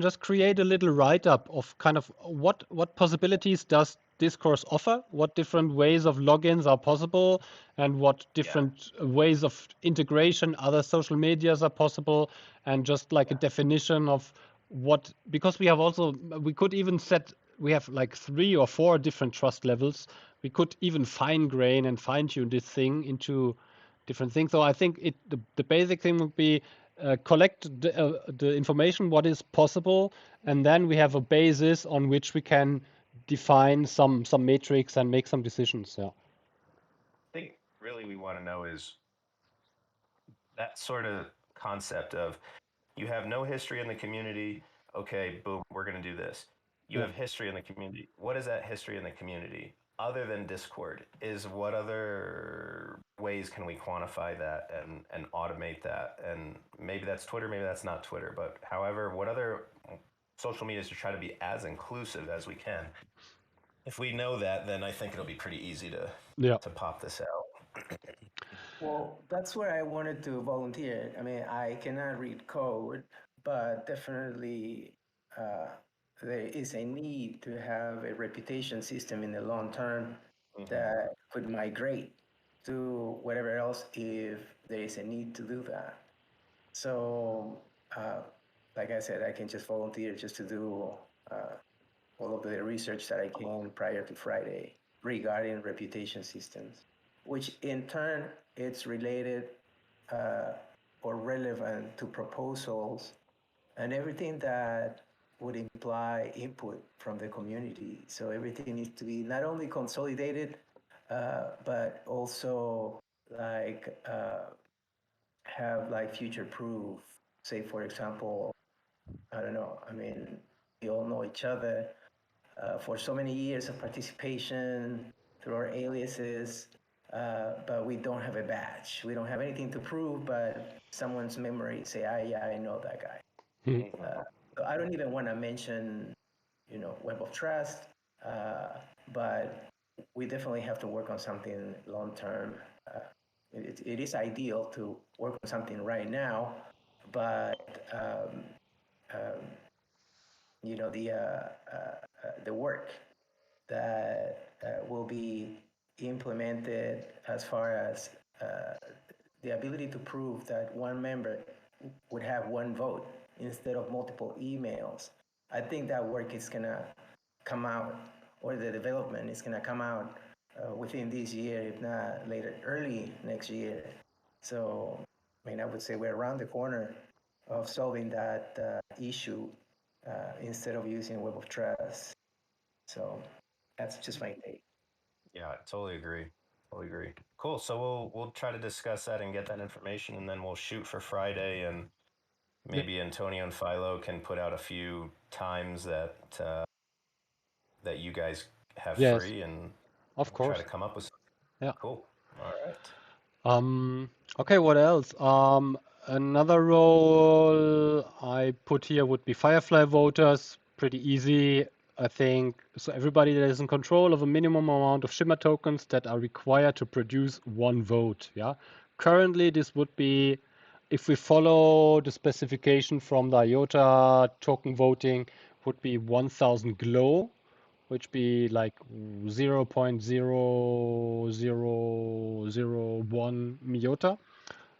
just create a little write-up of kind of what possibilities does Discourse offer, what different ways of logins are possible, and what different ways of integration other social medias are possible, and just like a definition of what, because we could even we have like 3 or 4 different trust levels. We could even fine grain and fine tune this thing into different things. So I think the basic thing would be collect the information, what is possible, and then we have a basis on which we can define some metrics and make some decisions. Yeah. I think really we want to know is that sort of concept of you have no history in the community. Okay, boom, we're going to do this. You Yeah. have history in the community. What is that history in the community? Other than Discord, is what other ways can we quantify that and automate that? And maybe that's Twitter, maybe that's not Twitter, but however, what other social medias to try to be as inclusive as we can? If we know that, then I think it'll be pretty easy Yeah. to pop this out. Well, that's where I wanted to volunteer. I mean, I cannot read code, but definitely there is a need to have a reputation system in the long term that could migrate to whatever else if there is a need to do that. So, like I said, I can just volunteer just to do all of the research that I can prior to Friday regarding reputation systems, which in turn it's related or relevant to proposals and everything that would imply input from the community. So everything needs to be not only consolidated, but also like have like future proof. Say, for example, I don't know. I mean, we all know each other for so many years of participation through our aliases, but we don't have a badge. We don't have anything to prove, but someone's memory say, yeah, I know that guy. So I don't even want to mention, Web of Trust, but we definitely have to work on something long term. It is ideal to work on something right now, but the work that will be implemented as far as the ability to prove that one member would have one vote instead of multiple emails. I think that work is going to come out, or the development is going to come out within this year, if not later, early next year. So, I mean, I would say we're around the corner of solving that issue instead of using Web of Trust. So that's just my take. Yeah, I totally agree. Totally agree. Cool. So we'll try to discuss that and get that information, and then we'll shoot for Friday, and maybe Antonio and Philo can put out a few times that that you guys have Yes. free, and Of try to course. come up with something. Yeah. Cool. All right. Okay, what else? Another role I put here would be Firefly Voters. Pretty easy, I think. So everybody that is in control of a minimum amount of Shimmer tokens that are required to produce one vote. Yeah. Currently, this would be, if we follow the specification from the IOTA token voting, would be 1,000 glow, which be like 0.0001 Miota.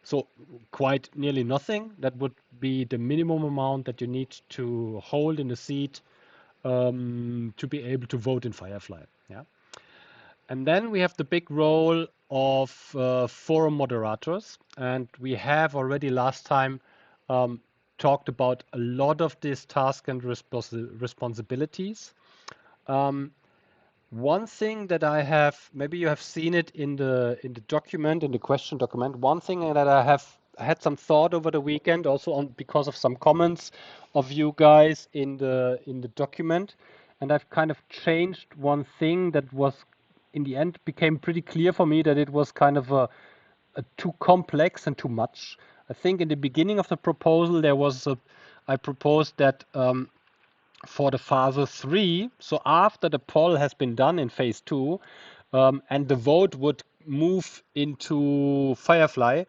So quite nearly nothing. That would be the minimum amount that you need to hold in the seat to be able to vote in Firefly. Yeah. And then we have the big role of forum moderators. And we have already last time talked about a lot of these tasks and responsibilities. One thing that I have, maybe you have seen it in the document, in the question document. One thing that I have had some thought over the weekend, also on because of some comments of you guys in the document, and I've kind of changed one thing that was, in the end, became pretty clear for me that it was kind of a too complex and too much. I think in the beginning of the proposal there was I proposed that. For the phase 3, so after the poll has been done in phase 2, and the vote would move into Firefly,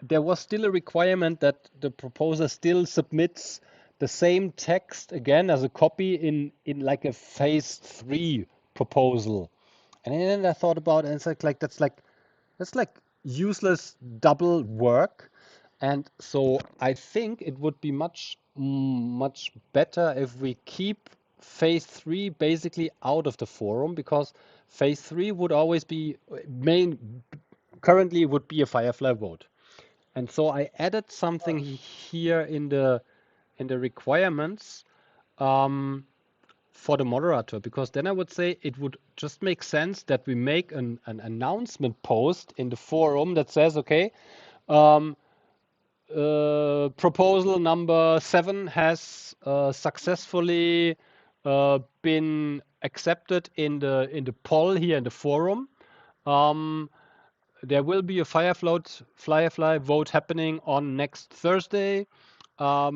there was still a requirement that the proposer still submits the same text again as a copy in like a phase 3 proposal. And then I thought about it, and it's like that's like useless double work. And so I think it would be much better if we keep phase 3 basically out of the forum, because phase 3 would always be currently would be a Firefly vote. And so I added something here in the requirements for the moderator, because then I would say it would just make sense that we make an announcement post in the forum that says, okay, um, proposal number 7 has successfully been accepted in the poll here in the forum. There will be a Firefly vote happening on next Thursday. Blah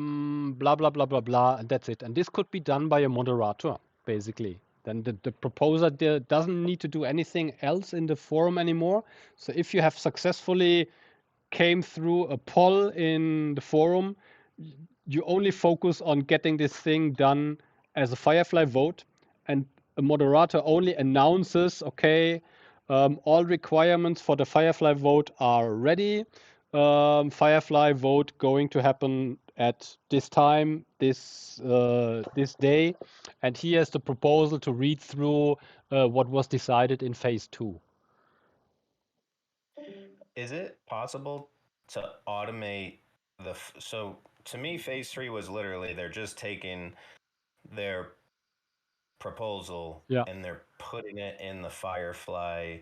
blah blah blah blah, and that's it. And this could be done by a moderator, basically. Then the proposer doesn't need to do anything else in the forum anymore. So if you have successfully came through a poll in the forum, you only focus on getting this thing done as a Firefly vote, and a moderator only announces, okay, all requirements for the Firefly vote are ready. Firefly vote going to happen at this time, this day, and here's the proposal to read through what was decided in phase 2. Is it possible to automate so to me phase 3 was literally they're just taking their proposal Yeah. and they're putting it in the Firefly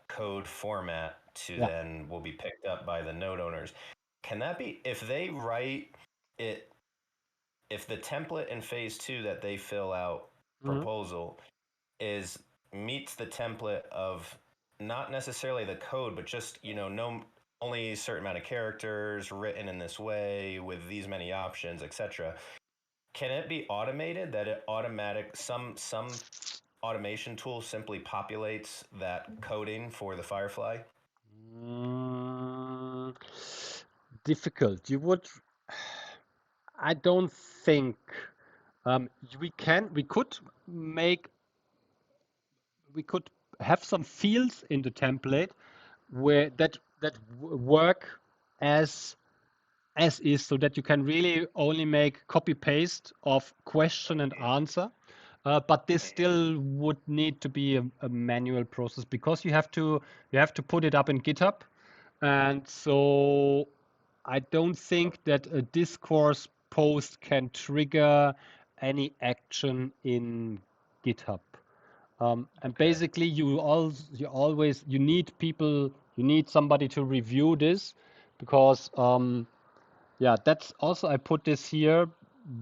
code format to Yeah. then will be picked up by the node owners. Can that be if they write it, if the template in phase 2 that they fill out proposal is meets the template of not necessarily the code, but just, no only a certain amount of characters written in this way with these many options, etc. Can it be automated that it some automation tool simply populates that coding for the Firefly? Mm, difficult. I don't think um, we could make, we could have some fields in the template where that work as as is, so that you can really only make copy paste of question and answer. But this still would need to be a manual process, because you have to put it up in GitHub, and so I don't think that a discourse post can trigger any action in GitHub. And basically, you need people, you need somebody to review this, because yeah, that's also, I put this here.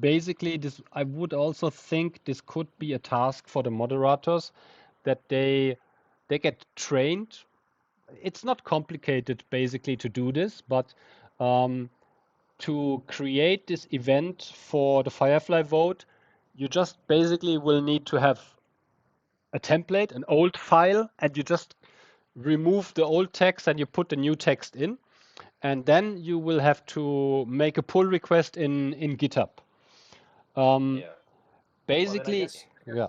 Basically, this, I would also think this could be a task for the moderators, that they get trained. It's not complicated basically to do this, but to create this event for the Firefly vote, you just basically will need to have a template, an old file, and you just remove the old text and you put the new text in. And then you will have to make a pull request in GitHub. Yeah. Well, then Basically, yeah,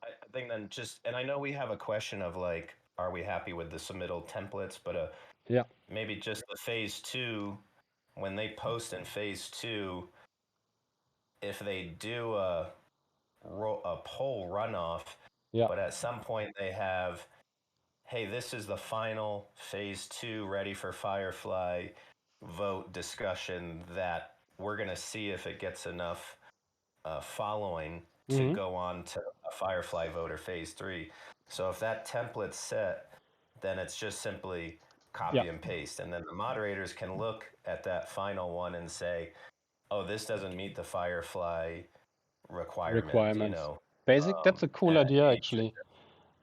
I think then just, and I know we have a question of like, are we happy with the submittal templates? But yeah, maybe just the phase 2, when they post in phase 2, if they do a poll runoff, Yeah. But at some point they have, hey, this is the final phase 2 ready for Firefly vote discussion that we're going to see if it gets enough following to Hmm. go on to a Firefly voter phase 3. So if that template's set, then it's just simply Yeah. copy and paste. And then the moderators can look at that final one and say, oh, this doesn't meet the Firefly requirement, Requirements. Basic. That's a cool and idea, age. actually.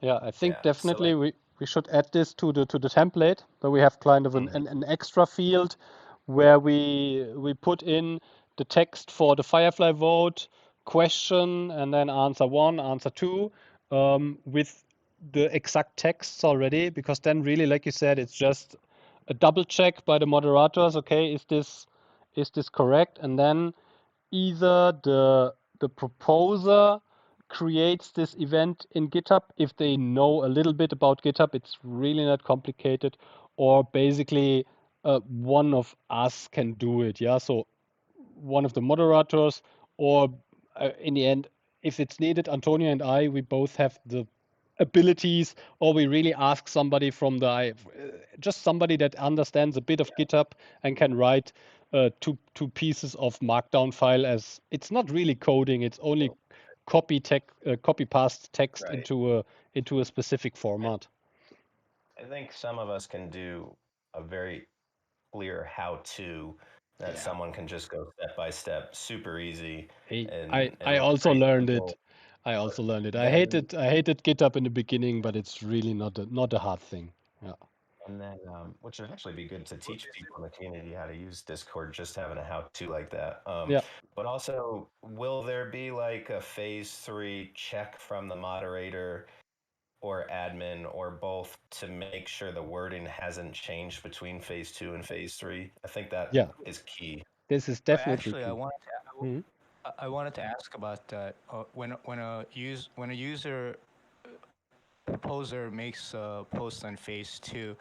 Yeah, I think Yeah. So definitely like, we should add this to the template, where we have kind of mhm, an extra field where we put in the text for the Firefly vote, question, and then answer one, answer two, with the exact texts already, because then really, like you said, it's just a double check by the moderators. Okay, is this correct? And then either the proposer creates this event in GitHub if they know a little bit about GitHub. It's really not complicated, or basically one of us can do it. Yeah, so one of the moderators, or in the end, if it's needed, Antonio and I, we both have the abilities, or we really ask somebody from just somebody that understands a bit of GitHub and can write two pieces of Markdown file. As it's not really coding; it's only copy paste text right. into a specific format. I think some of us can do a very clear how to that Yeah. someone can just go step by step, super easy I and look also very learned it. simple. I But also learned it. then I hated GitHub in the beginning, but it's really not a hard thing. Yeah. and then which would actually be good to teach people in the community how to use Discord, just having a how to like that. Yeah. But also, will there be like a phase 3 check from the moderator or admin or both to make sure the wording hasn't changed between phase 2 and phase 3? I think that Yeah. is key. This is But definitely actually, key. Mhm. I wanted to ask about that. When a user proposer makes a post on phase two,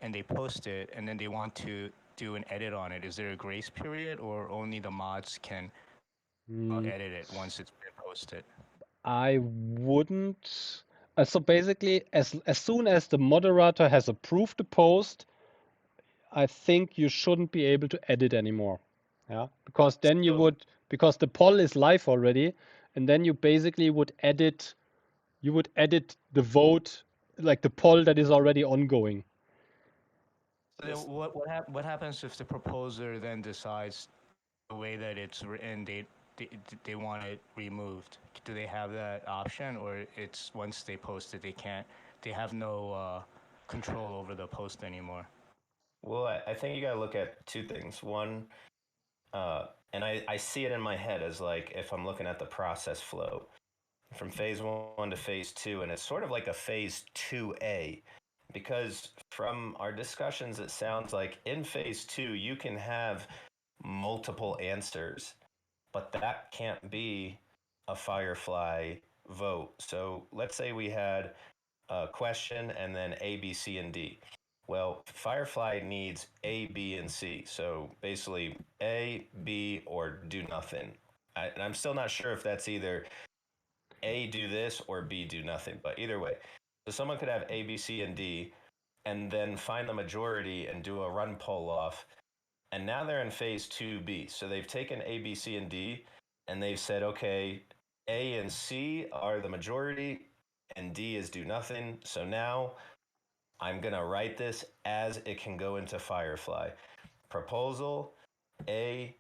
and they post it, and then they want to do an edit on it, is there a grace period, or only the mods can Mm, edit it once it's been posted? I wouldn't. So basically, as soon as the moderator has approved the post, I think you shouldn't be able to edit anymore. Yeah, because then you So would, because the poll is live already, and then you basically would edit, the vote, like the poll that is already ongoing. Then this what happens if the proposer then decides the way that it's written, they, they want it removed? Do they have that option, or it's once they post it, they have no control over the post anymore? well, I think you got to look at two things. One, and I see it in my head as like if I'm looking at the process flow from phase 1 to phase 2, and it's sort of like a phase 2A, because from our discussions, it sounds like in phase 2, you can have multiple answers, but that can't be a Firefly vote. So let's say we had a question and then A, B, C, and D. Well, Firefly needs A, B, and C. So basically A, B, or do nothing. And I'm still not sure if that's either A, do this, or B, do nothing. But either way, so someone could have A, B, C, and D, and then find the majority and do a run poll off. And now they're in phase 2B. So they've taken A, B, C, and D, and they've said, okay, A and C are the majority, and D is do nothing. So now I'm going to write this as it can go into Firefly. Proposal A,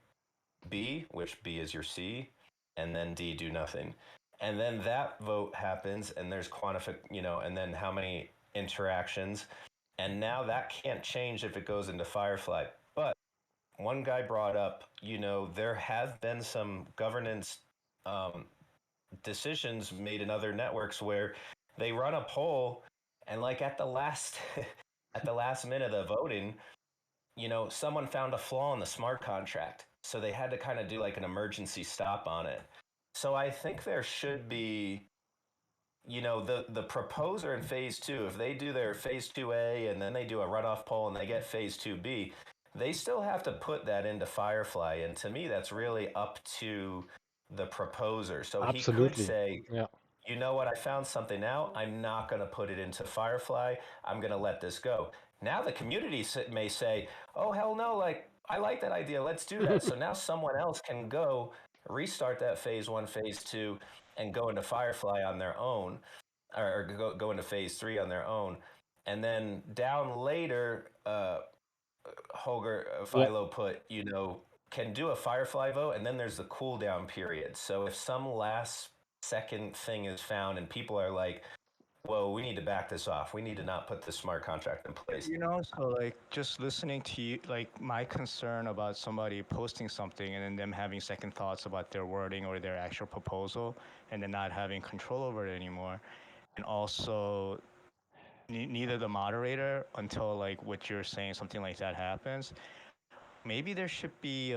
B, which B is your C, and then D, do nothing. And then that vote happens, and there's and then how many interactions. And now that can't change if it goes into Firefly. But one guy brought up, there have been some governance um, decisions made in other networks where they run a poll, and like at the last at the last minute of voting, someone found a flaw in the smart contract, so they had to kind of do like an emergency stop on it. So I think there should be, the proposer in phase 2, if they do their phase 2A and then they do a runoff poll and they get phase 2B, they still have to put that into Firefly. And to me, that's really up to the proposer. So he could Absolutely. say, Yeah. you know what, I found something now. I'm not going to put it into Firefly. I'm going to let this go. Now the community may say, oh, hell no, like, I like that idea. Let's do that. So now someone else can go restart that phase one, phase two, and go into Firefly on their own, or go into phase three on their own. And then down later, Holger Yeah. Philo put, can do a Firefly vote, and then there's the cooldown period. So if some last second thing is found and people are like, whoa, we need to back this off. We need to not put this smart contract in place. So like just listening to you, like my concern about somebody posting something and then them having second thoughts about their wording or their actual proposal and then not having control over it anymore. And also neither the moderator until like what you're saying, something like that happens. Maybe there should be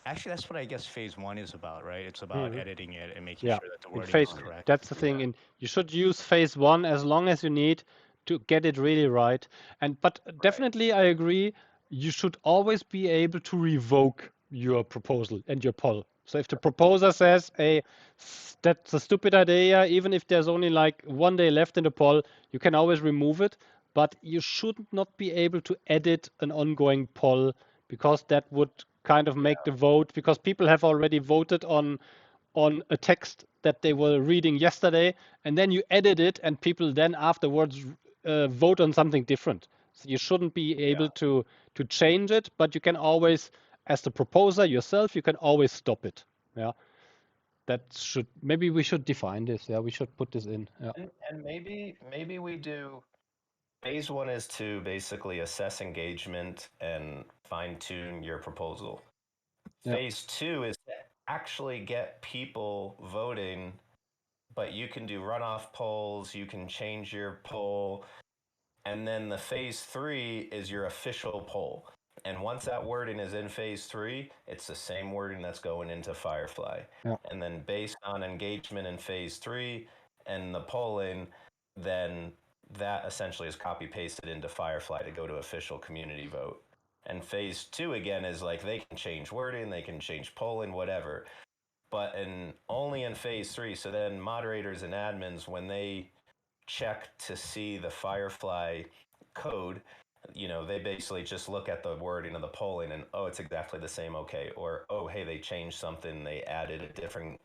actually that's what I guess phase one is about, right? It's about Mhm. editing it and making Yeah, sure that the in wording is phase, correct. that's the thing. And you should use phase one as long as you need to get it really right. But definitely, I agree. You should always be able to revoke your proposal and your poll. So if the proposer says, "Hey, that's a stupid idea," even if there's only like 1 day left in the poll, you can always remove it. But you should not be able to edit an ongoing poll because that would kind of make the vote, because people have already voted on a text that they were reading yesterday, and then you edit it, and people then afterwards vote on something different. So you shouldn't be able to change it, but you can always, as the proposer yourself, you can always stop it. Yeah, that should, maybe we should define this. Yeah, we should put this in. Yeah, And maybe we do. Phase one is to basically assess engagement and fine tune your proposal. yeah, Phase two is to actually get people voting, but you can do runoff polls, you can change your poll, and then the phase three is your official poll. And once that wording is in phase three, it's the same wording that's going into Firefly. yeah. And then based on engagement in phase three and the polling, then that essentially is copy pasted into Firefly to go to official community vote. And phase two again is like they can change wording, they can change polling, whatever. But only in phase three. So then moderators and admins, when they check to see the Firefly code, they basically just look at the wording of the polling and, oh, it's exactly the same, okay. Or, oh, hey, they changed something, they added a different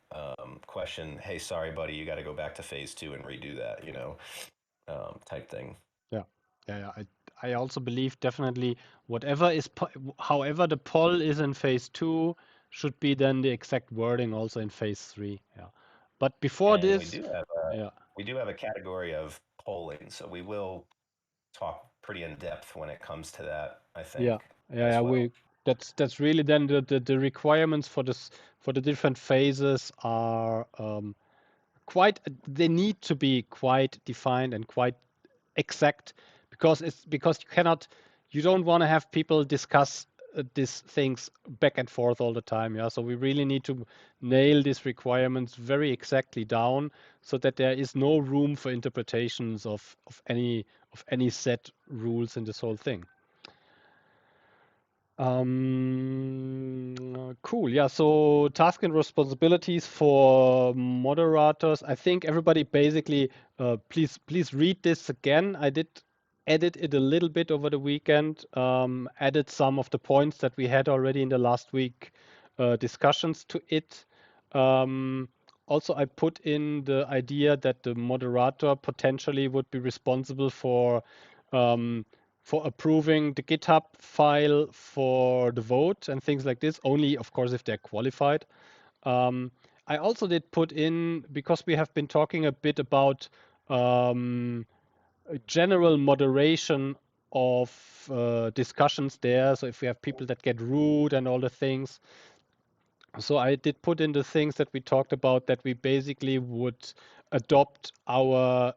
question. Hey, sorry, buddy, you got to go back to phase two and redo that, type thing. Yeah, yeah, yeah. I also believe definitely whatever is, however the poll is in phase two, should be then the exact wording also in phase three. Yeah, but before And this, yeah, we do have a category of polling, so we will talk pretty in depth when it comes to that, I yeah, think, yeah, as yeah. well. That's really then the requirements for this, for the different phases are quite, they need to be quite defined and quite exact, because you don't want to have people discuss these things back and forth all the time. Yeah, so we really need to nail these requirements very exactly down, so that there is no room for interpretations of any set rules in this whole thing. Cool. Yeah. So task and responsibilities for moderators. I think everybody basically, please read this again. I did edit it a little bit over the weekend. Added some of the points that we had already in the last week discussions to it. Also, I put in the idea that the moderator potentially would be responsible um, for approving the GitHub file for the vote and things like this, only, of course, if they're qualified. I also did put in, because we have been talking a bit about general moderation of discussions there. So if we have people that get rude and all the things, so I did put in the things that we talked about, that we basically would adopt our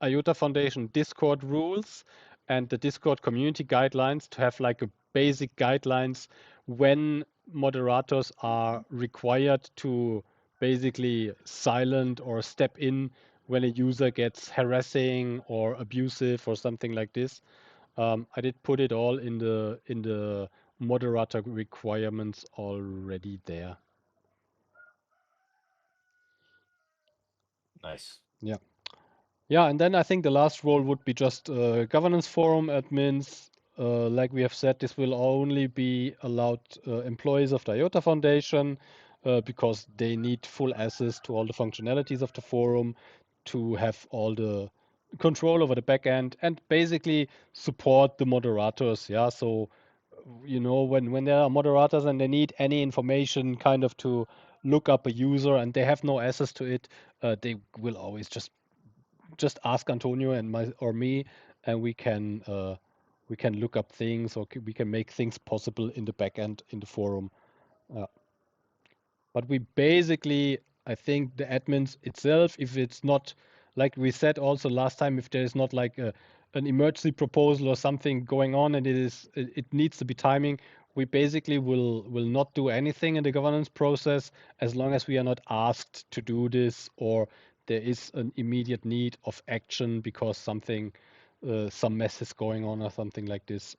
IOTA Foundation Discord rules and the Discord community guidelines to have like a basic guidelines when moderators are required to basically silent or step in when a user gets harassing or abusive or something like this. I did put it all in the moderator requirements already there. Nice. Yeah. Yeah, and then I think the last role would be just governance forum admins. Like we have said, this will only be allowed employees of the IOTA Foundation because they need full access to all the functionalities of the forum to have all the control over the backend and basically support the moderators. Yeah, so when there are moderators and they need any information kind of to look up a user and they have no access to it, they will always just ask Antonio and me, and we can look up things or we can make things possible in the backend in the forum. But we basically, I think the admins itself, if it's not like we said also last time, if there is not like an emergency proposal or something going on and it needs to be timing, we basically will not do anything in the governance process as long as we are not asked to do this or there is an immediate need of action because some mess is going on or something like this.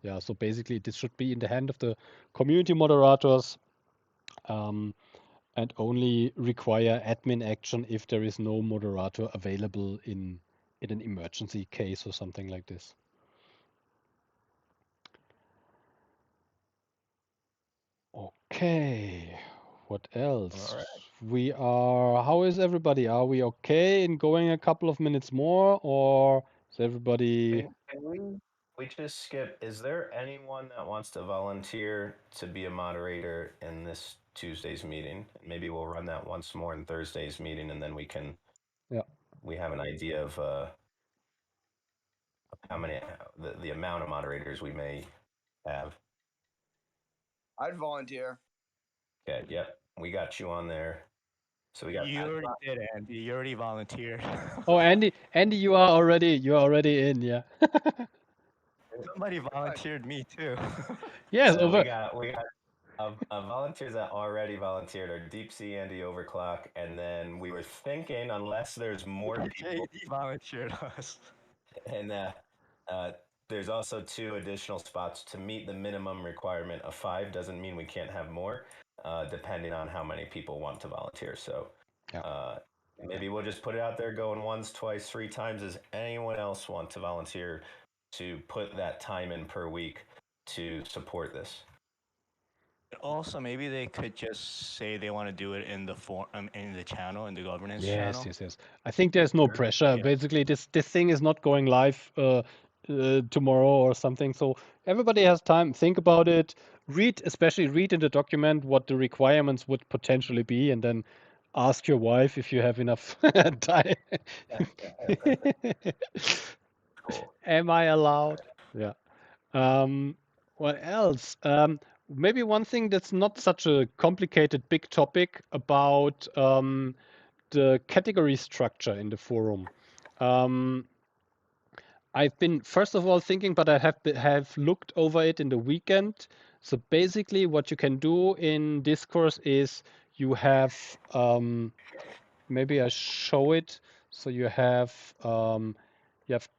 Yeah, so basically this should be in the hand of the community moderators. And only require admin action if there is no moderator available in an emergency case or something like this. Okay, what else? All right. How is everybody? Are we okay in going a couple of minutes more, or is everybody? Can we just skip? Is there anyone that wants to volunteer to be a moderator in this Tuesday's meeting? Maybe we'll run that once more in Thursday's meeting, and then we have an idea of how many the amount of moderators we may have. I'd volunteer. Okay, yep, we got you on there. So we got You already did, Andy. You already volunteered. Oh, Andy, you are already in, yeah. Somebody volunteered me too. Yes, so over. we got volunteers that already volunteered are Deep Sea Andy Overclock, and then we were thinking unless there's more people, JD volunteered us. and there's also 2 additional spots to meet the minimum requirement of 5. Doesn't mean we can't have more, depending on how many people want to volunteer. So maybe we'll just put it out there going once, twice, 3 times. Does anyone else want to volunteer to put that time in per week to support this? Also, maybe they could just say they want to do it in the in the channel, in the governance channel. Yes. I think there's no pressure. Yeah. Basically, this thing is not going live tomorrow or something. So everybody has time. Think about it. Especially read in the document what the requirements would potentially be, and then ask your wife if you have enough time. Cool. Am I allowed? Yeah. What else? Maybe one thing that's not such a complicated big topic about the category structure in the forum. I've been first of all thinking, but I have looked over it in the weekend. So basically, what you can do in Discourse is you have maybe I show it. So you have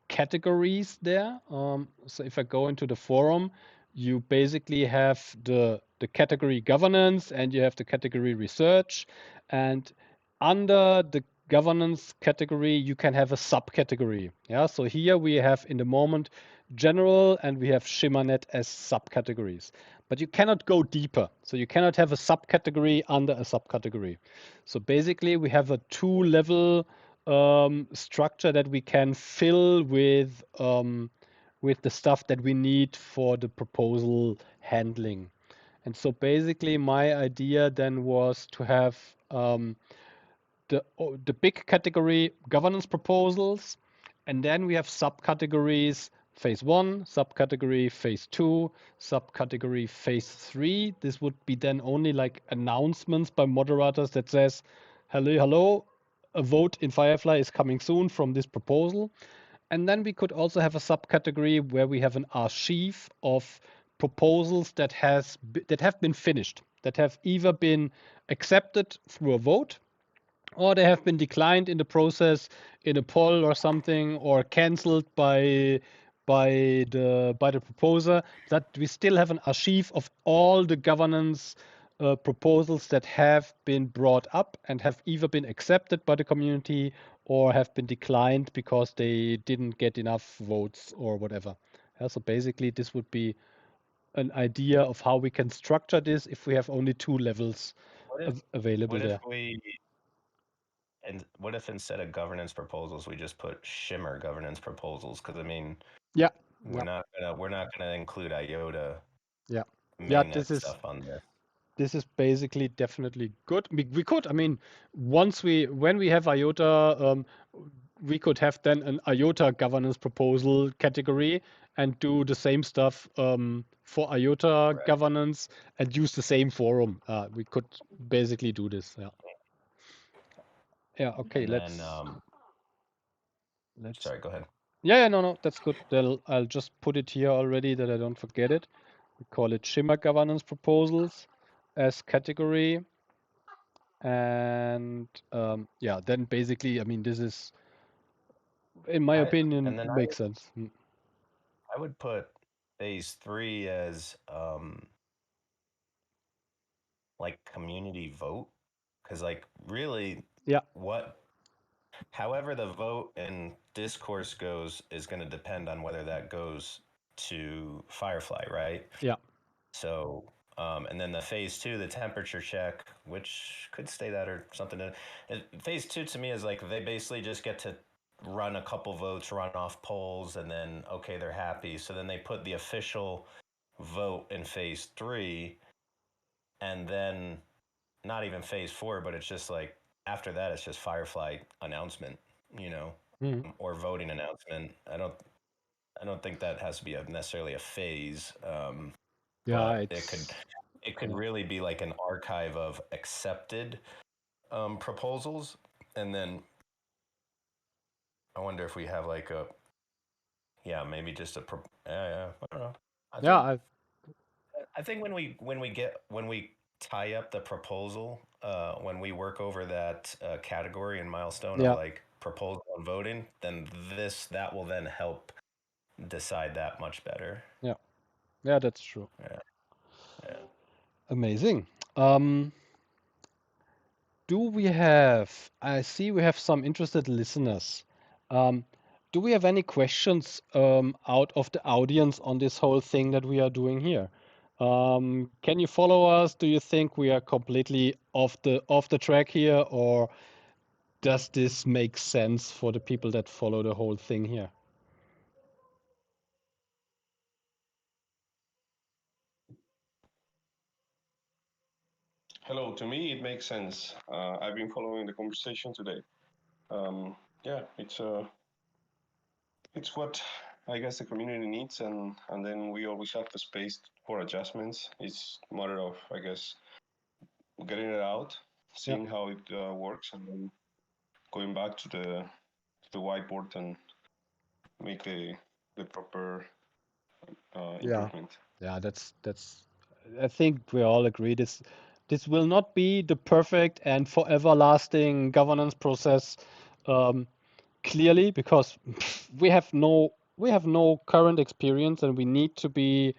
categories there. So if I go into the forum, you basically have the category governance and you have the category research, and under the governance category you can have a subcategory. Yeah, so here we have in the moment general and we have ShimmerNet as subcategories, but you cannot go deeper. So you cannot have a subcategory under a subcategory. So basically we have a 2-level structure that we can fill with the stuff that we need for the proposal handling. And so basically my idea then was to have the big category governance proposals, and then we have subcategories phase 1, subcategory phase 2, subcategory phase 3. This would be then only like announcements by moderators that says, hello, a vote in Firefly is coming soon from this proposal. And then we could also have a subcategory where we have an archive of proposals that have been finished, that have either been accepted through a vote or they have been declined in the process in a poll or something, or cancelled by the proposer. That we still have an archive of all the governance proposals that have been brought up and have either been accepted by the community or have been declined because they didn't get enough votes or whatever. Yeah, so basically, this would be an idea of how we can structure this if we have only two levels What if available what if there. what if instead of governance proposals we just put Shimmer governance proposals? Because I mean, Yeah, we're yeah, not gonna include IOTA yeah, yeah. mainnet stuff on this. This is basically definitely good. We could, I mean, when we have IOTA, we could have then an IOTA governance proposal category and do the same stuff for IOTA Right. governance and use the same forum. We could basically do this. Yeah. Yeah. Okay. And then, Let's. sorry, go ahead. Yeah. No. That's good. I'll just put it here already that I don't forget it. We call it Shimmer governance proposals as category. And yeah, then basically, I mean, this is, in my opinion, and then makes sense. I would put phase 3 as like community vote, because like really, Yeah, however the vote and discourse goes is going to depend on whether that goes to Firefly, right? yeah, So, and then the phase 2, the temperature check, which could stay that or something. Phase 2 to me is like they basically just get to run a couple votes, run off polls, and then okay, they're happy. So then they put the official vote in phase 3, and then not even phase 4, but it's just like after that, it's just Firefly announcement, Mhm. or voting announcement. I don't think that has to be necessarily a phase. Yeah. But it could really be like an archive of accepted proposals, and then I wonder if we have like maybe just I don't know. I Yeah, think when we tie up the proposal, when we work over that category and milestone of yeah, like proposal and voting, then that will then help decide that much better. yeah, yeah. That's true. Yeah, yeah. Amazing. Um, do we have? I see we have some interested listeners. Um, do we have any questions out of the audience on this whole thing that we are doing here? Can you follow us? Do you think we are completely off the track here, or does this make sense for the people that follow the whole thing here? Hello, to me it makes sense. I've been following the conversation today. Yeah, it's what I guess the community needs, and then we always have the space for adjustments. It's a matter of, I guess, getting it out, Yeah. seeing how it works, and then going back to the whiteboard and make the proper Yeah. improvement. Yeah, that's I think we all agree this will not be the perfect and forever lasting governance process, clearly, because we have no current experience, and we need to be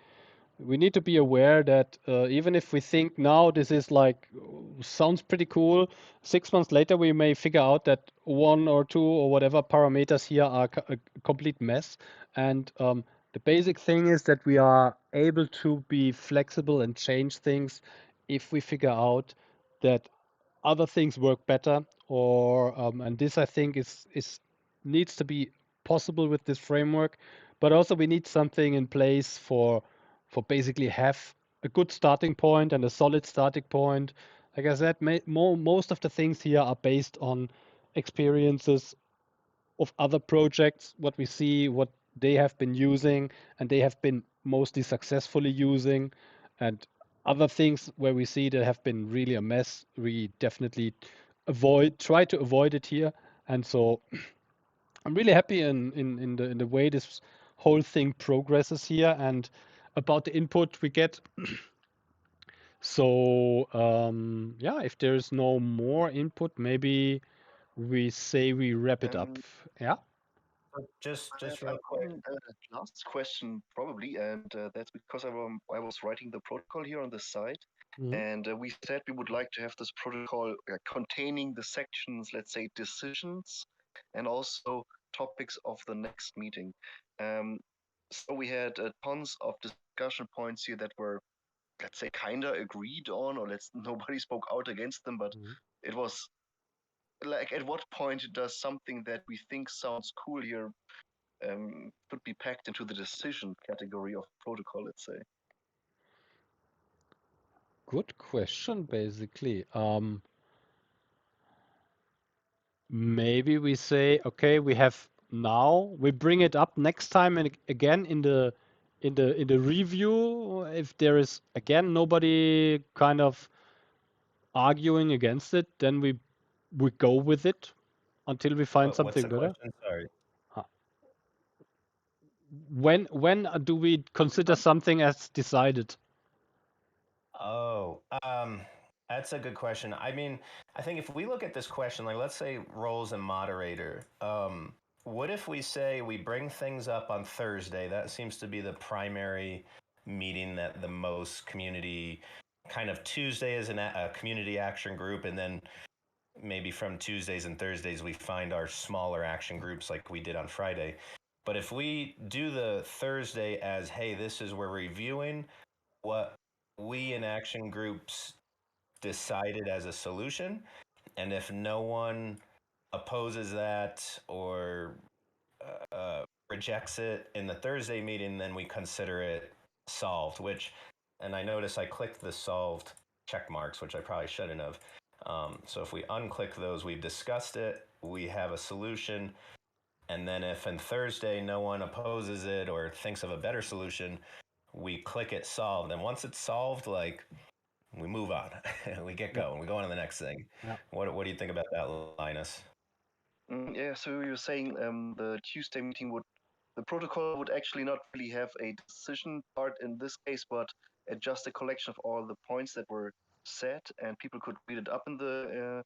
aware that even if we think now this is like sounds pretty cool, 6 months later we may figure out that one or two or whatever parameters here are a complete mess. And the basic thing is that we are able to be flexible and change things if we figure out that other things work better, or and this I think is needs to be possible with this framework. But also we need something in place for basically have a good starting point and a solid starting point. Like I said, most of the things here are based on experiences of other projects, what we see, what they have been using, and they have been mostly successfully using. And other things where we see that have been really a mess, we definitely try to avoid it here. And so I'm really happy in the way this whole thing progresses here and about the input we get. So yeah, if there's no more input, maybe we say we wrap it up. Yeah. Just I have real quick. one last question, probably, and that's because I was writing the protocol here on the side. And we said we would like to have this protocol containing the sections, let's say, decisions, and also topics of the next meeting. So we had tons of discussion points here that were, let's say, kind of agreed on, or nobody spoke out against them, but it was like, at what point does something that we think sounds cool here could be packed into the decision category of protocol, let's say? Good question, basically. Maybe we say, okay, we bring it up next time and again in the review. If there is again nobody kind of arguing against it, then we go with it until we find What's the something better. question? Sorry. When do we consider something as decided? Oh, that's a good question. I mean, I think if we look at this question, like let's say roles and moderator, what if we say we bring things up on Thursday? That seems to be the primary meeting that the most community, kind of Tuesday is a community action group, and then maybe from Tuesdays and Thursdays we find our smaller action groups like we did on Friday. But if we do the Thursday as, hey, this is we're reviewing what we in action groups decided as a solution, and if no one opposes that or rejects it in the Thursday meeting, then we consider it solved. And I notice I clicked the solved check marks, which I probably shouldn't have. So if we unclick those, we've discussed it, we have a solution, and then if in Thursday no one opposes it or thinks of a better solution, we click it solved. And once it's solved, like, we move on. We get going. We go on to the next thing. Yeah. What do you think about that, Linus? Yeah, so you're saying the Tuesday meeting the protocol would actually not really have a decision part in this case, but just a collection of all the points that were set, and people could read it up in the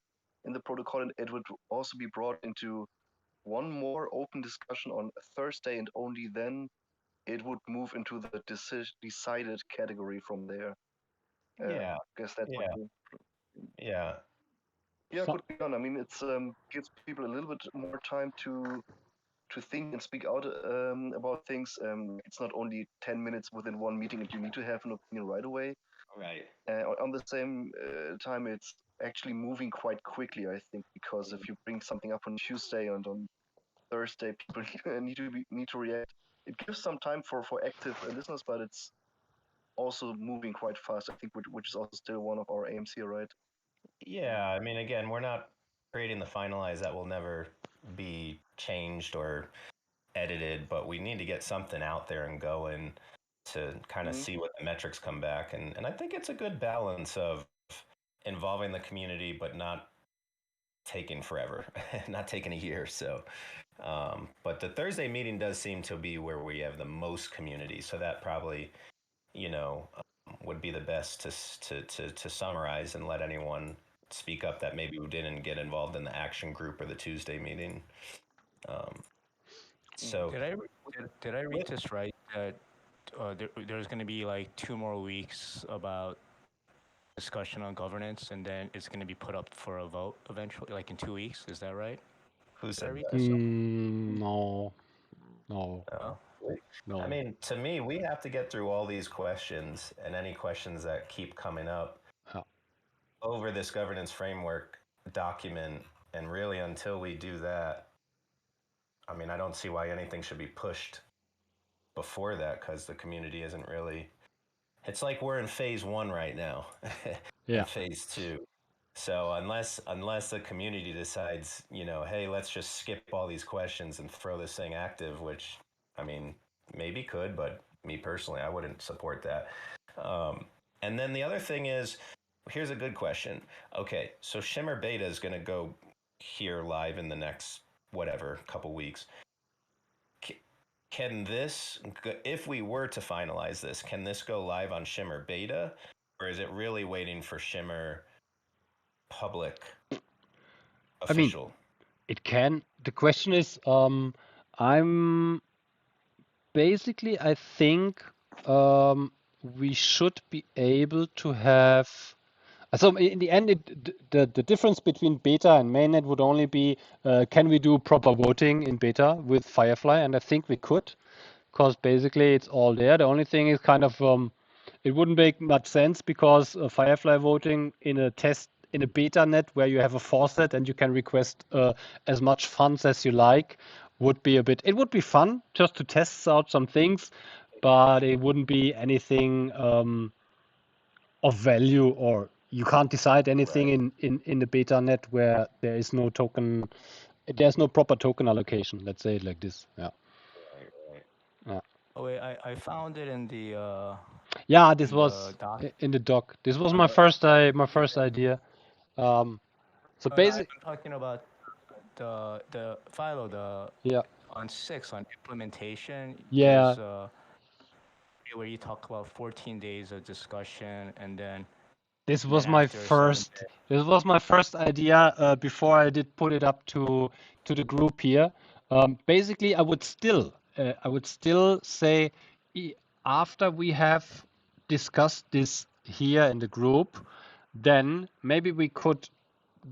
protocol, and it would also be brought into one more open discussion on Thursday, and only then it would move into the decided category from there. Yeah. I guess that's what Yeah. it could be done. I mean, it's gives people a little bit more time to think and speak out about things. It's not only 10 minutes within one meeting and you need to have an opinion right away. Right. On the same time, it's actually moving quite quickly, I think, because if you bring something up on Tuesday and on Thursday, people need to react. It gives some time for active listeners, but it's also moving quite fast, I think, which is also still one of our aims here, right? Yeah, I mean, again, we're not creating the finalized that will never be changed or edited, but we need to get something out there and going to kind of see what the metrics come back. And I think it's a good balance of involving the community, but not taking forever, not taking a year. So, but the Thursday meeting does seem to be where we have the most community. So that probably, would be the best to summarize and let anyone speak up that maybe didn't get involved in the action group or the Tuesday meeting. So did I read this right? That there's going to be like 2 more weeks about discussion on governance, and then it's going to be put up for a vote eventually, like in 2 weeks. Is that right? who Did I said read that? this? No. No. No. I mean, to me, we have to get through all these questions and any questions that keep coming up over this governance framework document. And really, until we do that, I mean, I don't see why anything should be pushed before that, because the community isn't really. It's like we're in phase 1 right now, and phase 2. So unless the community decides, hey, let's just skip all these questions and throw this thing active, which, I mean, maybe could, but me personally, I wouldn't support that. And then the other thing is, here's a good question. Okay, so Shimmer Beta is going to go here live in the next whatever couple weeks. Can this, if we were to finalize this, can this go live on Shimmer Beta, or is it really waiting for Shimmer public official? I mean, it can. The question is, I'm basically, I think we should be able to have. So in the end, the difference between beta and mainnet would only be, can we do proper voting in beta with Firefly? And I think we could, because basically it's all there. The only thing is kind of, it wouldn't make much sense because Firefly voting in a beta net where you have a faucet and you can request as much funds as you like would be it would be fun just to test out some things, but it wouldn't be anything of value, or you can't decide anything in the beta net where there's no proper token allocation. Let's say it like this. Yeah. Yeah. Oh wait, I found it in the Yeah, this in the was doc. in the doc. This was On my the, first idea. So I'm basic, talking about the Philo, the yeah, on 6 on implementation. yeah. There's where you talk about 14 days of discussion, and then after 7 days. This was my first idea before I did put it up to the group here. Basically, I would still say after we have discussed this here in the group, then maybe we could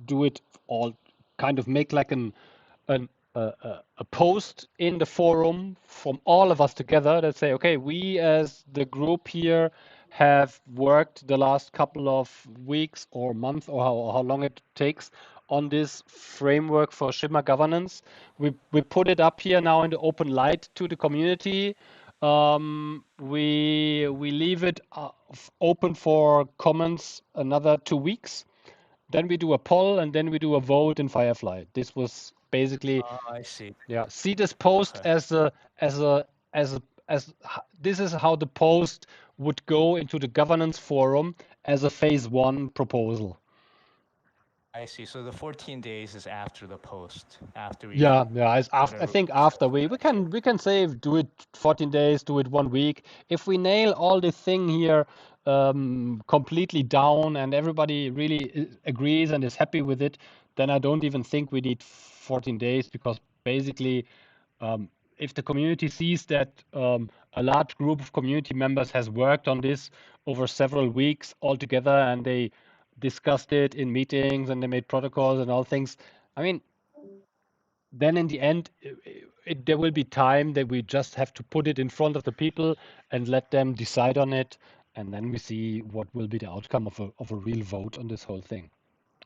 do it all, kind of make like a post in the forum from all of us together that say, okay, we as the group here have worked the last couple of weeks or months, or how long it takes on this framework for Shimmer governance. We put it up here now in the open light to the community. We leave it open for comments another 2 weeks. Then we do a poll, and then we do a vote in Firefly. This was basically, I see. yeah. See this post Okay. as this is how the post would go into the governance forum as a phase 1 proposal. I see. So the 14 days is after the post, after we've Yeah, yeah. I think after discussed. we can say do it 14 days, do it 1 week. If we nail all the thing here completely down and everybody really agrees and is happy with it, then I don't even think we need 14 days, because basically, if the community sees that a large group of community members has worked on this over several weeks all together, and they discussed it in meetings and they made protocols and all things, I mean, then in the end, there will be time that we just have to put it in front of the people and let them decide on it, and then we see what will be the outcome of a real vote on this whole thing.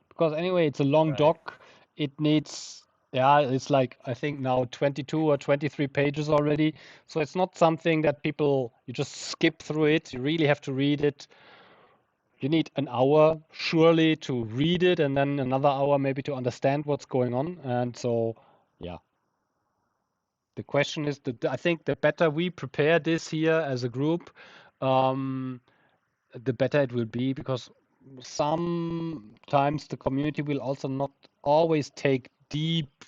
Because anyway, it's a long Right. doc. It needs, yeah, it's like, I think now 22 or 23 pages already. So it's not something that you just skip through it. You really have to read it. You need an hour surely to read it, and then another hour maybe to understand what's going on. And so, yeah. The question is that I think the better we prepare this here as a group, the better it will be, because sometimes the community will also not always take deep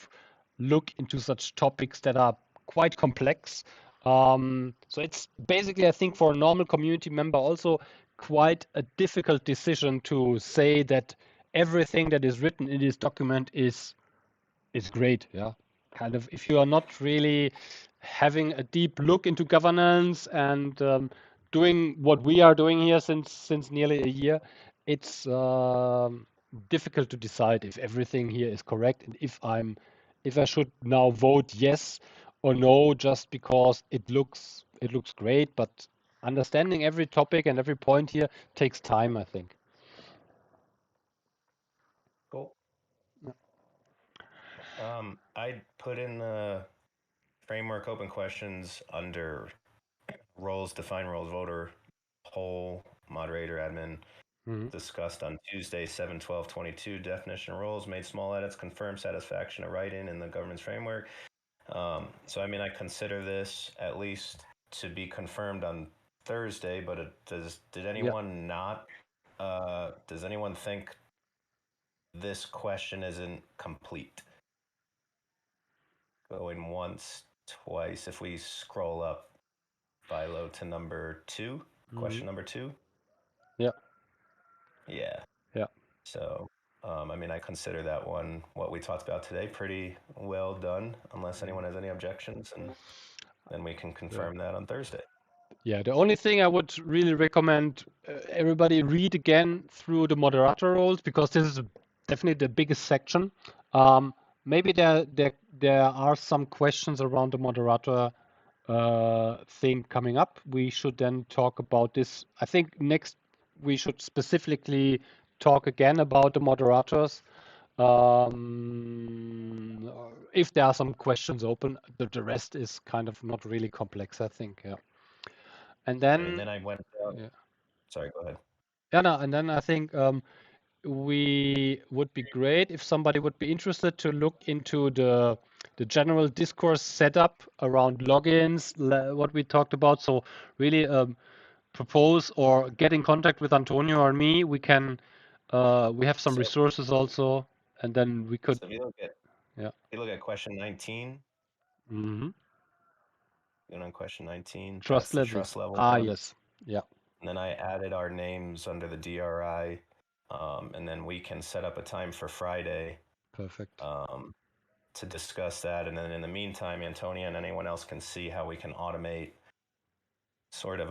look into such topics that are quite complex. So it's basically, I think, for a normal community member also quite a difficult decision to say that everything that is written in this document is great. Yeah. Kind of, if you are not really having a deep look into governance and doing what we are doing here since nearly a year, it's difficult to decide if everything here is correct, and if I should now vote yes or no just because it looks great. But understanding every topic and every point here takes time, I think. Cool. I put in the framework open questions under roles, define roles, voter, poll, moderator, admin. Discussed on Tuesday, 7/12/22. Definition of roles, made small edits, confirmed satisfaction of write-in in the governance framework. So I mean, I consider this at least to be confirmed on Thursday, but did anyone not? Does anyone think this question isn't complete? Going once, twice. If we scroll up Philo to number 2, question number 2. Yeah. Yeah. Yeah. So, I mean, I consider that one, what we talked about today, pretty well done, unless anyone has any objections, and then we can confirm that on Thursday. Yeah, the only thing I would really recommend everybody read again through the moderator roles, because this is definitely the biggest section. Maybe there are some questions around the moderator thing coming up. We should then talk about this. I think next we should specifically talk again about the moderators. If there are some questions open, the rest is kind of not really complex, I think. Yeah. And And then, then I went. yeah, Sorry, go ahead. yeah, no, and then I think we would be great if somebody would be interested to look into the general discourse setup around logins, what we talked about. So really propose or get in contact with Antonio or me. We can we have some So, resources also, and then we could, so if you look at yeah. question 19, Hmm. on question 19, that's Trust the levels. trust level Ah, one. yes. Yeah. And then I added our names under the DRI, and then we can set up a time for Friday Perfect. to discuss that. And then in the meantime, Antonia and anyone else can see how we can automate sort of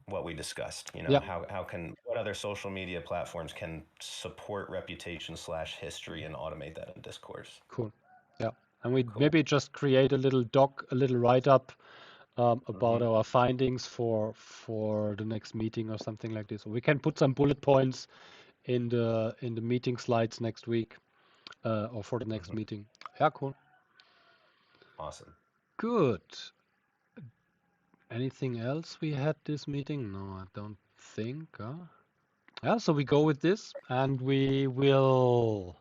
what we discussed. Yeah. What other social media platforms can support reputation/history and automate that in discourse. Cool. Yeah. And we Cool. maybe just create a little doc, a little write-up about Mhm. our findings for the next meeting or something like this. We can put some bullet points in the meeting slides next week or for the next Mhm. meeting. Yeah, cool. Awesome. Good. Anything else we had this meeting? No, I don't think. Yeah, so we go with this, and we will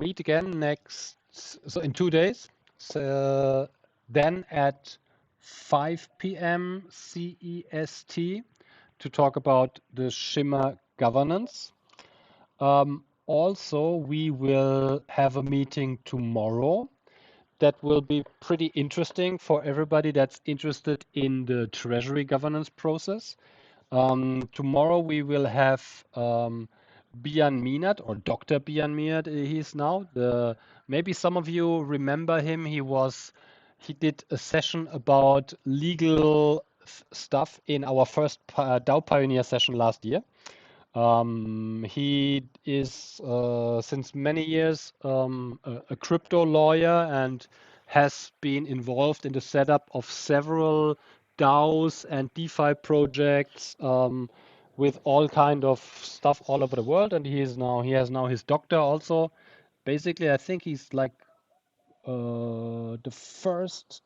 meet again so in 2 days. So then at 5 p.m. CEST to talk about the Shimmer governance. Also, we will have a meeting tomorrow that will be pretty interesting for everybody that's interested in the treasury governance process. Tomorrow we will have Bian Minat, or Dr. Bian Minat, he's now. Maybe some of you remember him. He did a session about legal stuff in our first DAO Pioneer session last year. He is since many years a crypto lawyer and has been involved in the setup of several DAOs and DeFi projects with all kind of stuff all over the world. And he has now his doctor also. Basically, I think he's like the first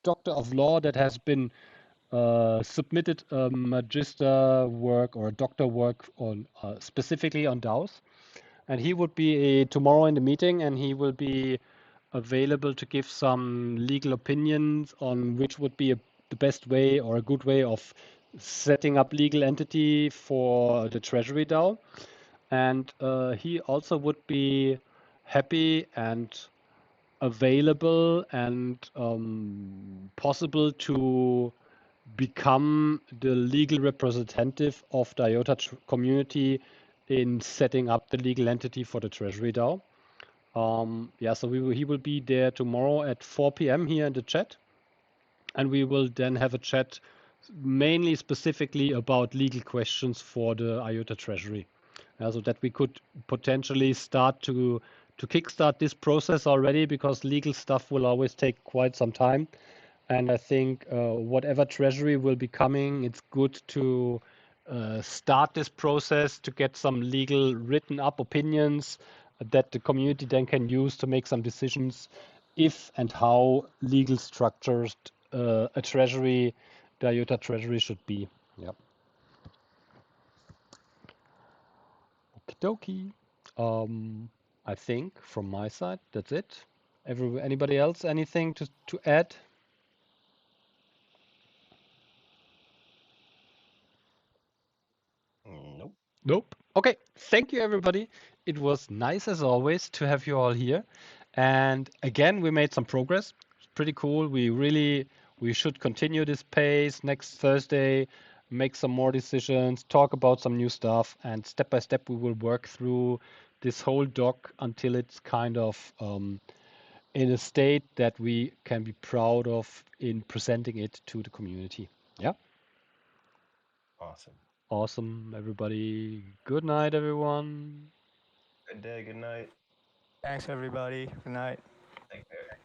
doctor of law that has been submitted a magister work or a doctor work on specifically on DAOs. And he would be tomorrow in the meeting, and he will be available to give some legal opinions on which would be the best way or a good way of setting up legal entity for the Treasury DAO. And he also would be happy and available and possible to become the legal representative of the IOTA community in setting up the legal entity for the Treasury DAO. Yeah, so he will be there tomorrow at 4 p.m. here in the chat. And we will then have a chat mainly specifically about legal questions for the IOTA Treasury. So that we could potentially start to kickstart this process already, because legal stuff will always take quite some time. And I think whatever treasury will be coming, it's good to start this process to get some legal written up opinions that the community then can use to make some decisions if and how legal structured a treasury, the IOTA treasury, should be. Yeah. Okie dokie. I think from my side, that's it. Anybody else, anything to add? Nope. Nope. Okay. Thank you, everybody. It was nice as always to have you all here. And again, we made some progress. It's pretty cool. We should continue this pace next Thursday, make some more decisions, talk about some new stuff, and step by step we will work through this whole doc until it's kind of in a state that we can be proud of in presenting it to the community. Yeah. Awesome. Awesome, everybody. Good night, everyone. Good day. Good night. Thanks, everybody. Good night. Take care.